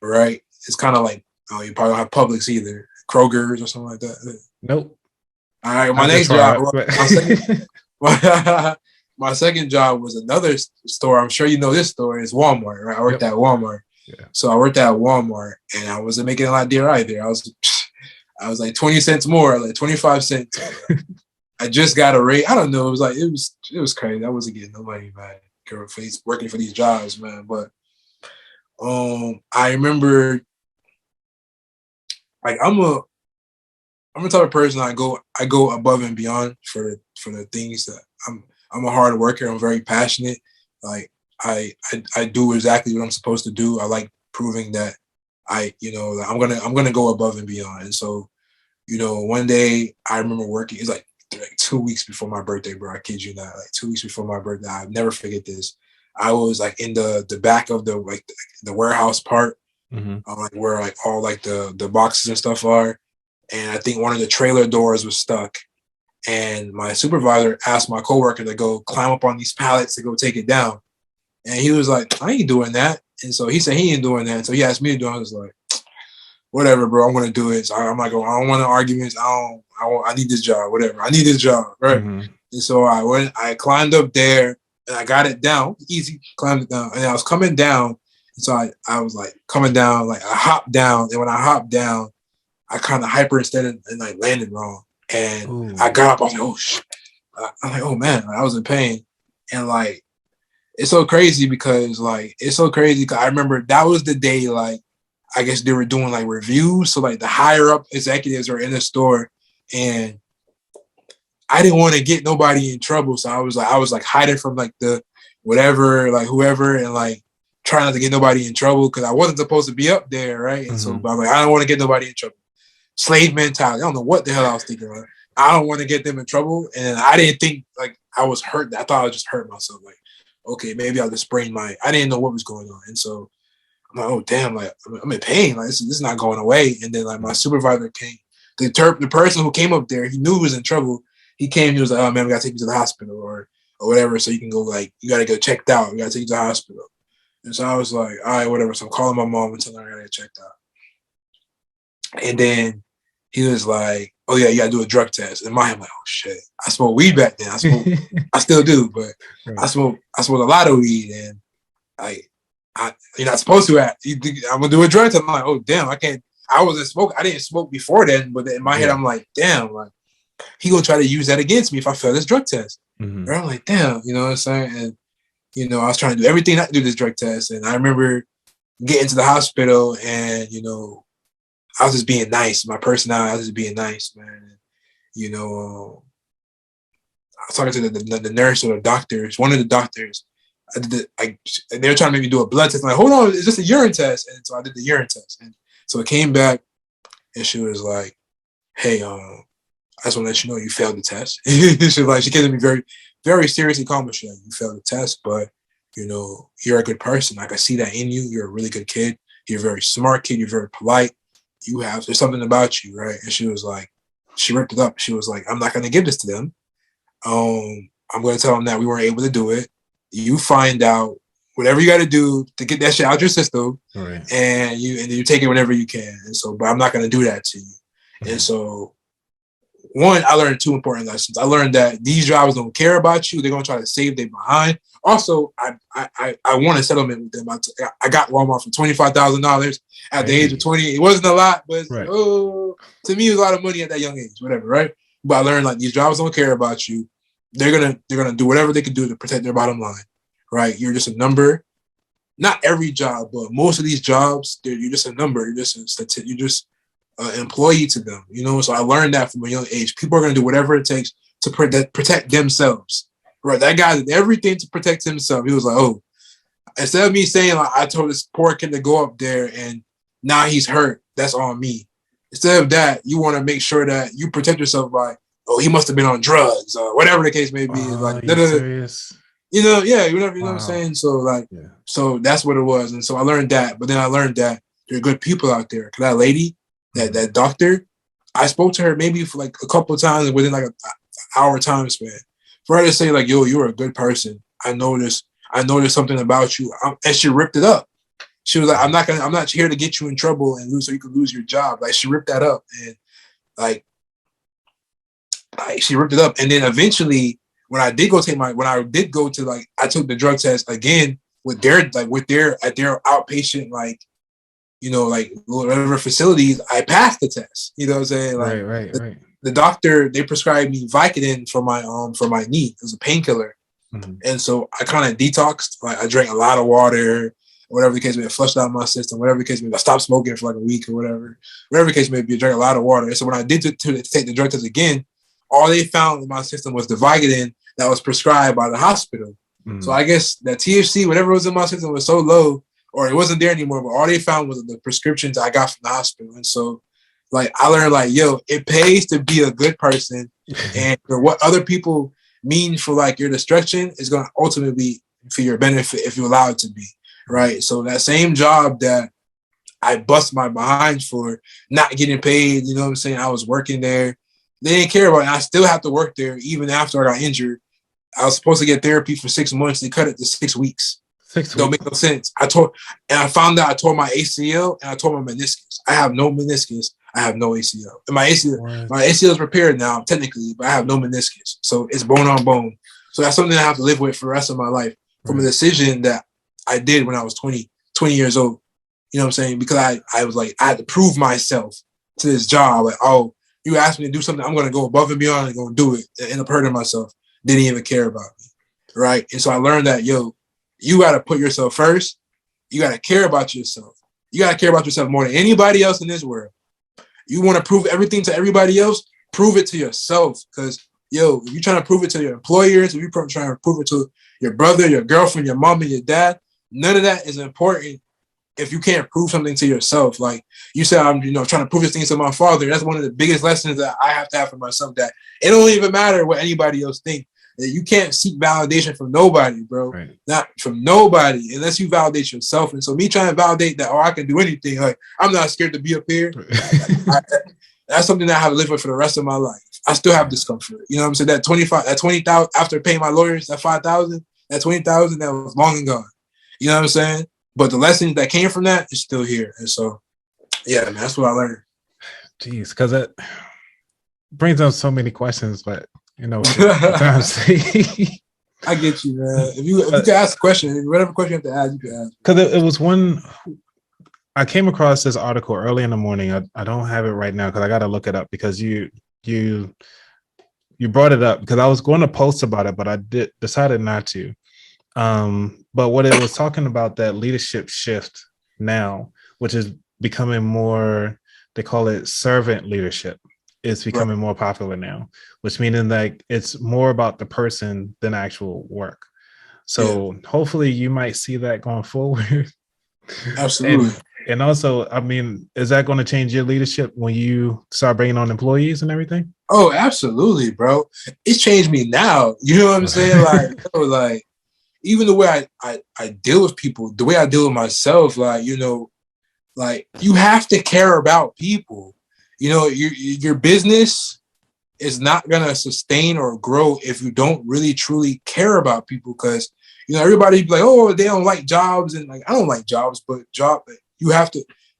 Right. It's kind of like you probably don't have Publix either, Kroger's or something like that. Nope. All right. My next job. My second job was another store. I'm sure you know this store. It's Walmart. Right. I worked at Walmart. Yeah. So I worked at Walmart, and I wasn't making a lot dear either. I was like 20 cents more, like 25 cents. I just got a rate. I don't know. It was crazy. I wasn't getting no money, man. Working for these jobs, man. But I remember, I'm a type of person. I go above and beyond for the things that I'm a hard worker. I'm very passionate. I do exactly what I'm supposed to do. I like proving that I'm gonna go above and beyond. And so, one day I remember working. It's like 2 weeks before my birthday, bro. I kid you not. 2 weeks before my birthday, I'll never forget this. I was in the back of the warehouse part, where all the boxes and stuff are. And I think one of the trailer doors was stuck. And my supervisor asked my coworker to go climb up on these pallets to go take it down. And he was like, I ain't doing that. And so he said he ain't doing that. And so he asked me to do it. I was like, whatever, bro, I'm going to do it. So I'm like, I don't want no arguments. I need this job, whatever. I need this job, right? And so I climbed up there and I got it down. Easy, climbed it down. And I was coming down. And so I was coming down, I hopped down. And when I hopped down, I kind of hyperextended and landed wrong. And I got up, I was like, oh, shit. I'm like, oh, man, I was in pain. And it's so crazy because I remember that was the day, I guess they were doing reviews. So the higher up executives are in the store and I didn't want to get nobody in trouble. So I was hiding from the whatever, whoever, and trying not to get nobody in trouble because I wasn't supposed to be up there. Right. And so I was I don't want to get nobody in trouble. slave mentality. I don't know what the hell I was thinking of. I don't want to get them in trouble. And I didn't think like I was hurt. I thought I just hurt myself. Like, okay, maybe I'll just sprain I didn't know what was going on. And so I'm like, oh damn, like I'm in pain. Like this is not going away. And then like my supervisor came. The person who came up there, he knew he was in trouble. He came, he was like, oh man, we gotta take you to the hospital or whatever. So you can go like, you gotta get checked out. We gotta take you to the hospital. And so I was like, all right, whatever. So I'm calling my mom and telling her I gotta get checked out. And then he was like, oh yeah, you gotta do a drug test. And in my head, I'm like, oh shit. I smoked weed back then. I still do, but right. I smoked a lot of weed and you're not supposed to I'm gonna do a drug test. I'm like, oh damn, I can't. I wasn't smoking. I didn't smoke before then, but in my head, I'm like, damn, like he gonna try to use that against me if I fail this drug test. Mm-hmm. I'm like, damn, you know what I'm saying? And you know, I was trying to do everything not to do this drug test. And I remember getting to the hospital and, you know, I was just being nice. My personality, I was just being nice, man. And, you know, I was talking to the nurse or the doctors, one of the doctors. They were trying to make me do a blood test. I'm like, hold on, it's just a urine test. And so I did the urine test. And so it came back and she was like, hey, I just want to let you know you failed the test. she came to me very, very seriously calm. She like, you failed the test, but you know, you're a good person. I can see that in you. You're a really good kid. You're a very smart kid. You're very polite. There's something about you, right? And she was like, she ripped it up. She was like, I'm not going to give this to them. I'm going to tell them that we weren't able to do it. You find out whatever you got to do to get that shit out your system, right. and you take it whenever you can. And so, but I'm not going to do that to you. Mm-hmm. And so, one, I learned two important lessons. I learned that these drivers don't care about you. They're going to try to save their behind. Also, I won a settlement with them. I got Walmart for $25,000 at the age of 20. It wasn't a lot, but right. To me, it was a lot of money at that young age, whatever, right? But I learned like these drivers don't care about you. They're gonna do whatever they can do to protect their bottom line, right? You're just a number. Not every job, but most of these jobs, you're just a number. You're just an employee to them, you know. So I learned that from a young age. People are gonna do whatever it takes to protect themselves, right? That guy did everything to protect himself. He was like, oh, instead of me saying like I told this poor kid to go up there and now he's hurt, that's on me. Instead of that, you want to make sure that you protect yourself by, oh, he must have been on drugs or whatever the case may be. Like, serious? You know, yeah, you know what I'm saying? So like, yeah. So that's what it was. And so I learned that, but then I learned that there are good people out there. Cause that lady, that doctor, I spoke to her maybe for like a couple of times within like an hour time span. For her to say like, yo, you're a good person. I know there's something about you. And she ripped it up. She was like, I'm not here to get you in trouble and so you could lose your job. Like she ripped that up and like she ripped it up. And then eventually when I did go to like, I took the drug test again at their outpatient, like, you know, like whatever facilities, I passed the test. You know what I'm saying? Like, right. The doctor, they prescribed me Vicodin for my knee. It was a painkiller. Mm-hmm. And so I kind of detoxed. Like I drank a lot of water, whatever the case may be, flushed out my system, whatever the case may be. I stopped smoking for like a week or whatever the case may be. I drank a lot of water. And so when I did to take the drug test again, all they found in my system was the Vicodin that was prescribed by the hospital. Mm-hmm. So I guess that THC, whatever was in my system, was so low, or it wasn't there anymore, but all they found was the prescriptions I got from the hospital. And so, like, I learned, like, yo, it pays to be a good person. And what other people mean for, like, your destruction is going to ultimately be for your benefit if you allow it to be, right? So that same job that I bust my behind for not getting paid, you know what I'm saying? I was working there. They didn't care about it. I still have to work there even after I got injured. I was supposed to get therapy for 6 months. They cut it to 6 weeks. Don't make no sense. I found out I tore my ACL and I tore my meniscus. I have no meniscus. I have no ACL. And my ACL is repaired now, technically, but I have no meniscus. So it's bone on bone. So that's something I have to live with for the rest of my life from a decision that I did when I was 20 years old. You know what I'm saying? Because I was like, I had to prove myself to this job. Like, oh, you asked me to do something, I'm going to go above and beyond and go and do it. And end up hurting myself. Didn't even care about me. Right? And so I learned that, yo, you got to put yourself first. You got to care about yourself. You got to care about yourself more than anybody else in this world. You want to prove everything to everybody else? Prove it to yourself. Because, yo, if you're trying to prove it to your employers, if you're trying to prove it to your brother, your girlfriend, your mom, and your dad, none of that is important if you can't prove something to yourself, like you said, I'm, trying to prove this thing to my father. That's one of the biggest lessons that I have to have for myself, that it don't even matter what anybody else thinks. That you can't seek validation from nobody, bro. Right. Not from nobody, unless you validate yourself. And so me trying to validate that, I can do anything. Like, I'm not scared to be up here. That's something that I have to live with for the rest of my life. I still have discomfort. You know what I'm saying? That 20,000 after paying my lawyers, that 5,000, that 20,000, that was long and gone. You know what I'm saying? But the lessons that came from that is still here. And so, yeah, man, that's what I learned. Jeez, because it brings up so many questions, but sometimes I get you, man. If you can ask a question, whatever question you have to ask, you can ask. Because it was one. I came across this article early in the morning. I don't have it right now because I got to look it up, because you brought it up, because I was going to post about it, but I decided not to. But what it was talking about, that leadership shift now, which is becoming more, they call it servant leadership. It's becoming more popular now, which meaning like it's more about the person than actual work. So hopefully you might see that going forward. Absolutely. And also, I mean, is that going to change your leadership when you start bringing on employees and everything? Oh, absolutely, bro. It's changed me now. You know what I'm saying? Like even the way I deal with people, the way I deal with myself, like you have to care about people. Your business is not gonna sustain or grow if you don't really truly care about people. Because everybody be like, oh, they don't like jobs, and like I don't like jobs, but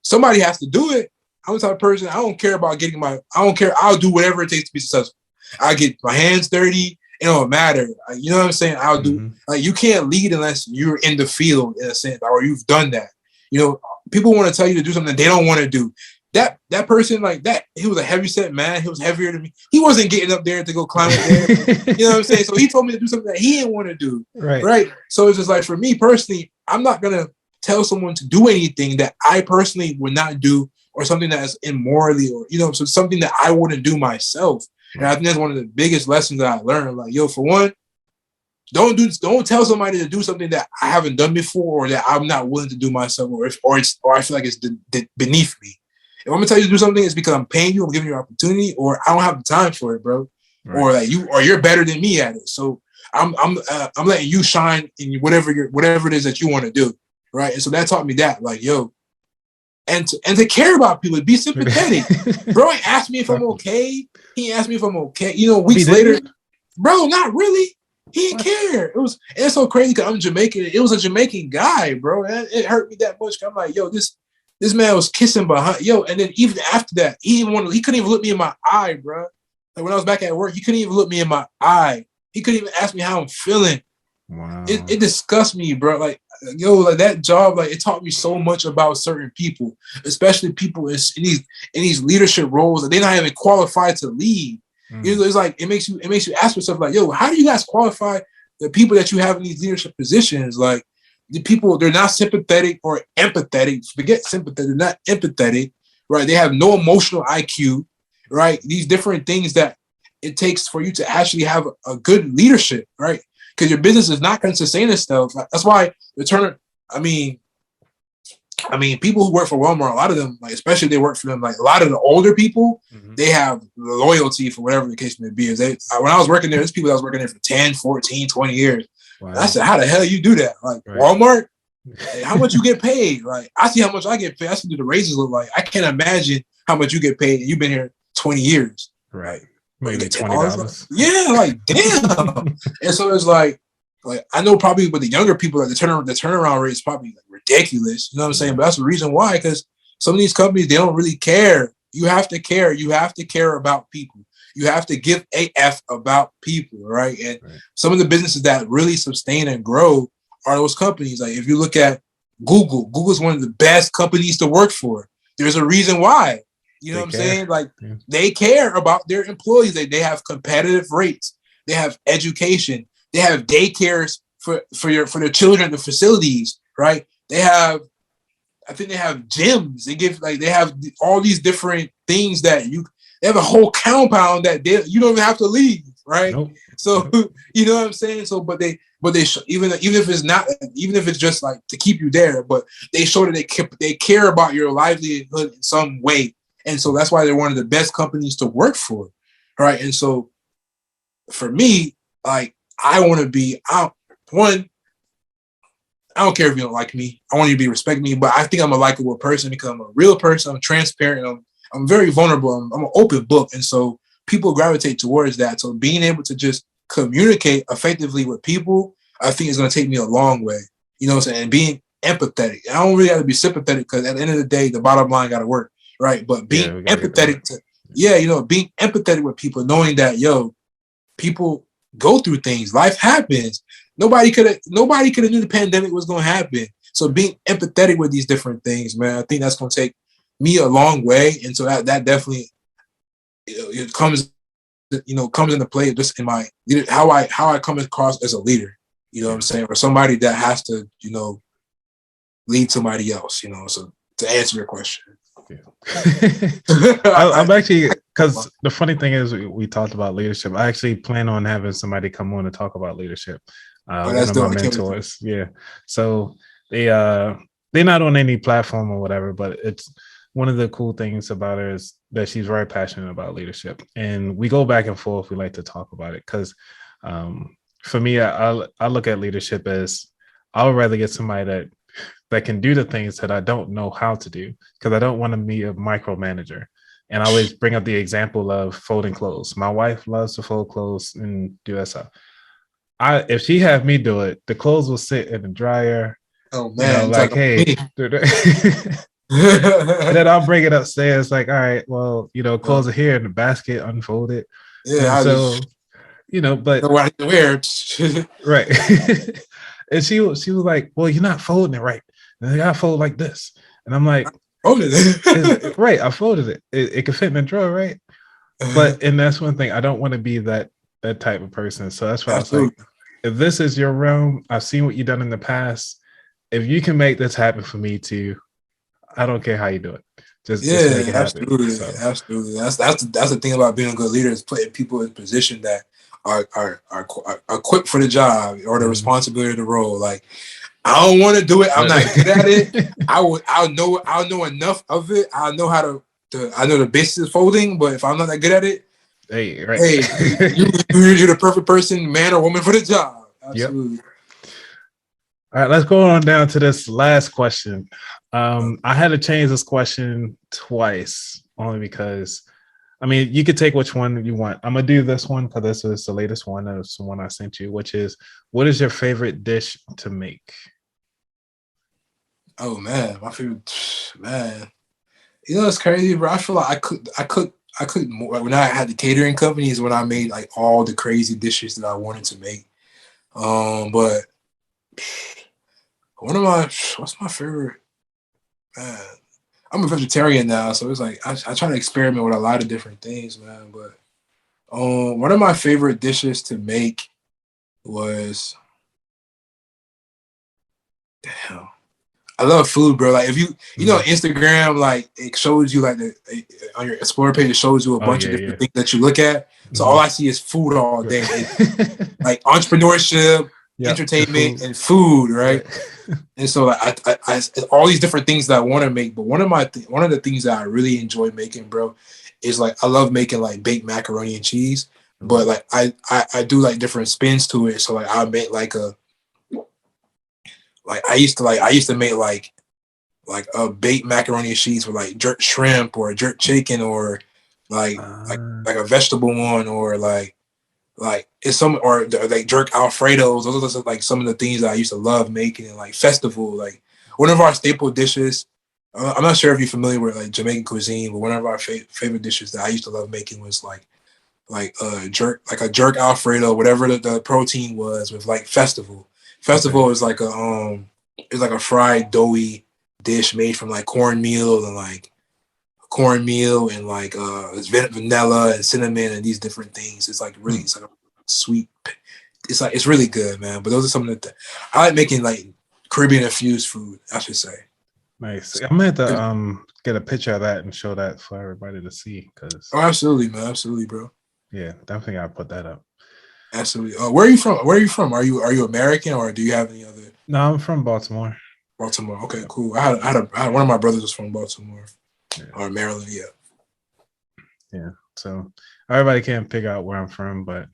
somebody has to do it. I'm the type of person, I don't care about I don't care. I'll do whatever it takes to be successful. I get my hands dirty. It don't matter. You know what I'm saying? I'll do. Like, you can't lead unless you're in the field, in a sense, or you've done that. People want to tell you to do something they don't want to do. That person, like that, he was a heavy set man. He was heavier than me. He wasn't getting up there to go climb up there. You know what I'm saying? So he told me to do something that he didn't want to do. Right. So it's just like, for me personally, I'm not gonna tell someone to do anything that I personally would not do, or something that is immorally, or so something that I wouldn't do myself. And I think that's one of the biggest lessons that I learned. Like, for one, don't tell somebody to do something that I haven't done before, or that I'm not willing to do myself, or I feel like it's beneath me. If I'm gonna tell you to do something, it's because I'm paying you, I'm giving you an opportunity, or I don't have the time for it, bro. Right. Or you're better than me at it. So I'm letting you shine in whatever it is that you want to do, right? And so that taught me that, like, and to care about people, be sympathetic. Bro ain't asked me if I'm okay. He asked me if I'm okay. Weeks later, bro, not really. He didn't care. It's so crazy because I'm Jamaican. It was a Jamaican guy, bro. And it hurt me that much. I'm like, this man was kissing behind, and then even after that, he couldn't even look me in my eye, bro. Like, when I was back at work, he couldn't even look me in my eye. He couldn't even ask me how I'm feeling. Wow. It disgusts me, bro. Like, like that job, like, it taught me so much about certain people, especially people in these leadership roles that they're not even qualified to lead. It's like, it makes you ask yourself, like, how do you guys qualify the people that you have in these leadership positions? Like, the people, they're not sympathetic or empathetic. Forget sympathetic, they're not empathetic, right? They have no emotional IQ, right? These different things that it takes for you to actually have a good leadership, right? Because your business is not going to sustain itself. That's why people who work for Walmart, a lot of them, like, especially if they work for them, like a lot of the older people, they have loyalty for whatever the case may be. When I was working there, there's people that was working there for 10, 14, 20 years. Wow. I said, how the hell you do that? Like, Walmart? Hey, how much you get paid? Like, I see how much I get paid. I see what the raises look like. I can't imagine how much you get paid. And you've been here 20 years. Right. Maybe $20. Yeah, like, damn. And so it's like I know probably with the younger people, like the turnaround rate is probably like ridiculous. You know what I'm saying? But that's the reason why, because some of these companies, they don't really care. You have to care. You have to care about people. You have to give a F about people, right? And some of the businesses that really sustain and grow are those companies. Like, if you look at Google's one of the best companies to work for. There's a reason why. You know what I'm saying? Like, they care about their employees. They have competitive rates. They have education. They have daycares for their children, the facilities, right? I think they have gyms. They have all these different things that they have a whole compound that you don't even have to leave. right? Nope. So you know what I'm saying. So, even if it's not, even if it's just like to keep you there, but they show that they care about your livelihood in some way, and so that's why they're one of the best companies to work for, right? And so for me, like I want to be out one. I don't care if you don't like me. I want you to be respect me, but I think I'm a likable person because I'm a real person. I'm transparent. I'm very vulnerable. I'm an open book, and so people gravitate towards that. So being able to just communicate effectively with people, I think is going to take me a long way. You know what I'm saying? And being empathetic. I don't really have to be sympathetic because at the end of the day, the bottom line got to work, right? But being empathetic being empathetic with people, knowing that people go through things. Life happens. Nobody could have knew the pandemic was going to happen. So being empathetic with these different things, man, I think that's going to take me a long way. And so that definitely it comes into play just in my how I come across as a leader. You know what I'm saying, or somebody that has to lead somebody else. So to answer your question. I'm actually, because the funny thing is we talked about leadership. I actually plan on having somebody come on and talk about leadership. One of my mentors. Yeah. So they're not on any platform or whatever, but it's one of the cool things about her is that she's very passionate about leadership, and we go back and forth. We like to talk about it because for me, I look at leadership as I would rather get somebody that can do the things that I don't know how to do, because I don't want to be a micromanager. And I always bring up the example of folding clothes. My wife loves to fold clothes and do that stuff. If she had me do it, the clothes will sit in the dryer. Oh man, like hey, and then I'll bring it upstairs. Like, all right, well, clothes are here in the basket, unfold it. Yeah, and so but know what I wear. Right. And she was like, well, you're not folding it right. And I gotta fold like this. And I'm like, folded it. Right, I folded it. It can fit in the drawer, right? And that's one thing. I don't want to be that type of person. So that's why I was like, if this is your realm, I've seen what you've done in the past. If you can make this happen for me too, I don't care how you do it. Just make it happen. Absolutely. That's the thing about being a good leader, is putting people in a position that are equipped for the job or the responsibility of the role. Like, I don't want to do it. I'm not good at it. I'll know enough of it. I know I know the basics of folding, but if I'm not that good at it, hey, you're the perfect person, man or woman, for the job. Absolutely. Yep. All right, let's go on down to this last question. I had to change this question twice, only because, you could take which one you want. I'm going to do this one because this is the latest one. It's the one I sent you, which is, what is your favorite dish to make? Oh, man, my favorite, man. It's crazy, bro. I feel like I could more. When I had the catering companies, when I made like all the crazy dishes that I wanted to make. But what's my favorite? Man, I'm a vegetarian now, so it's like I try to experiment with a lot of different things, man. But one of my favorite dishes to make was, damn, I love food, bro. Like, if you Instagram, like it shows you like on your Explore page, it shows you a bunch of different things that you look at. So all I see is food all day. Like entrepreneurship, entertainment, and food, right? And so like, I all these different things that I want to make, but one of the things that I really enjoy making, bro, is like I love making like baked macaroni and cheese, but like I do like different spins to it. So like I make I used to make like a baked macaroni and cheese with like jerk shrimp or jerk chicken or like a vegetable one, or like it's like jerk Alfredos. Those are like some of the things that I used to love making in like festival. Like one of our staple dishes. I'm not sure if you're familiar with like Jamaican cuisine, but one of our favorite dishes that I used to love making was like a jerk Alfredo, whatever the protein was, with like festival. Festival is like a fried doughy dish made from like cornmeal and like it's vanilla and cinnamon and these different things. It's like really, it's like a sweet. It's really good, man. But those are some of the I like making, like Caribbean infused food, I should say. Nice. I'm gonna have to get a picture of that and show that for everybody to see. Absolutely, man. Absolutely, bro. Yeah, definitely gotta put that up. Absolutely. Where are you from? Where are you from? Are you American or do you have any other? No, I'm from Baltimore. Baltimore. Okay, cool. I had one of my brothers was from Baltimore or Maryland. Yeah. Yeah. So everybody can't figure out where I'm from, but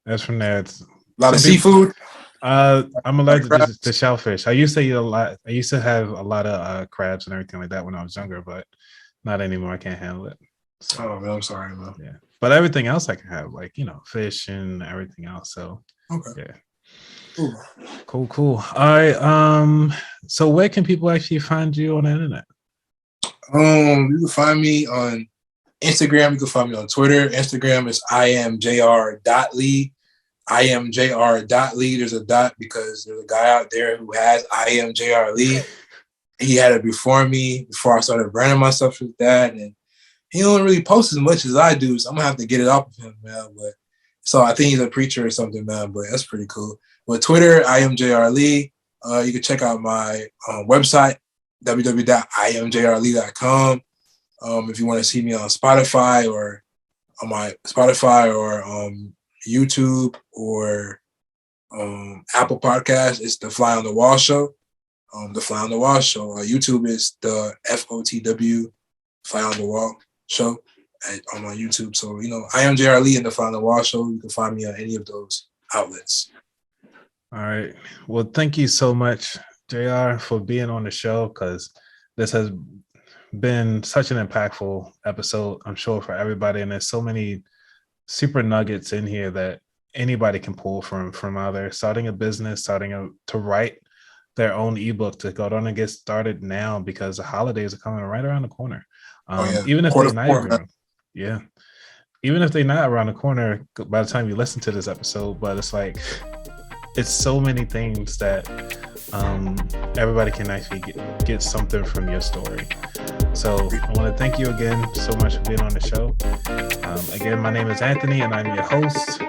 as from there, it's A lot of people, seafood. I'm allergic to shellfish. I used to eat a lot. I used to have a lot of crabs and everything like that when I was younger, but not anymore. I can't handle it. So, Oh man, I'm sorry, man. yeah, but everything else I can have, like fish and everything else. So Okay. Yeah, cool. All right. So where can people actually find you on the internet? You can find me on Instagram. You can find me on Twitter. Instagram is IamJR.Lee. IamJR.Lee. There's a dot because there's a guy out there who has IamJR Lee. He had it before me, before I started branding myself with that. And he don't really post as much as I do, so I'm gonna have to get it off of him, man. But so I think he's a preacher or something, man. But that's pretty cool. But Twitter, IamJR Lee. You can check out my website, www.imjrlee.com. If you want to see me on Spotify or on my Spotify or YouTube or Apple Podcasts, it's the Fly on the Wall Show. The Fly on the Wall Show. YouTube is the FOTW Fly on the Wall Show on my YouTube. So, I am JR Lee in the Fly on the Wall Show. You can find me on any of those outlets. All right. Well, thank you so much, JR, for being on the show, because this has been such an impactful episode, I'm sure, for everybody. And there's so many super nuggets in here that anybody can pull from either starting a business, to write their own ebook, to go down and get started now, because the holidays are coming right around the corner. Even if they're not even if they're not around the corner by the time you listen to this episode, but it's like, it's so many things that everybody can actually get something from your story. So I want to thank you again so much for being on the show. Again, my name is Anthony and I'm your host.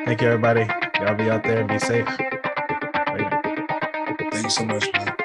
Thank you, everybody. Y'all be out there and be safe. Later. Thank you so much, man.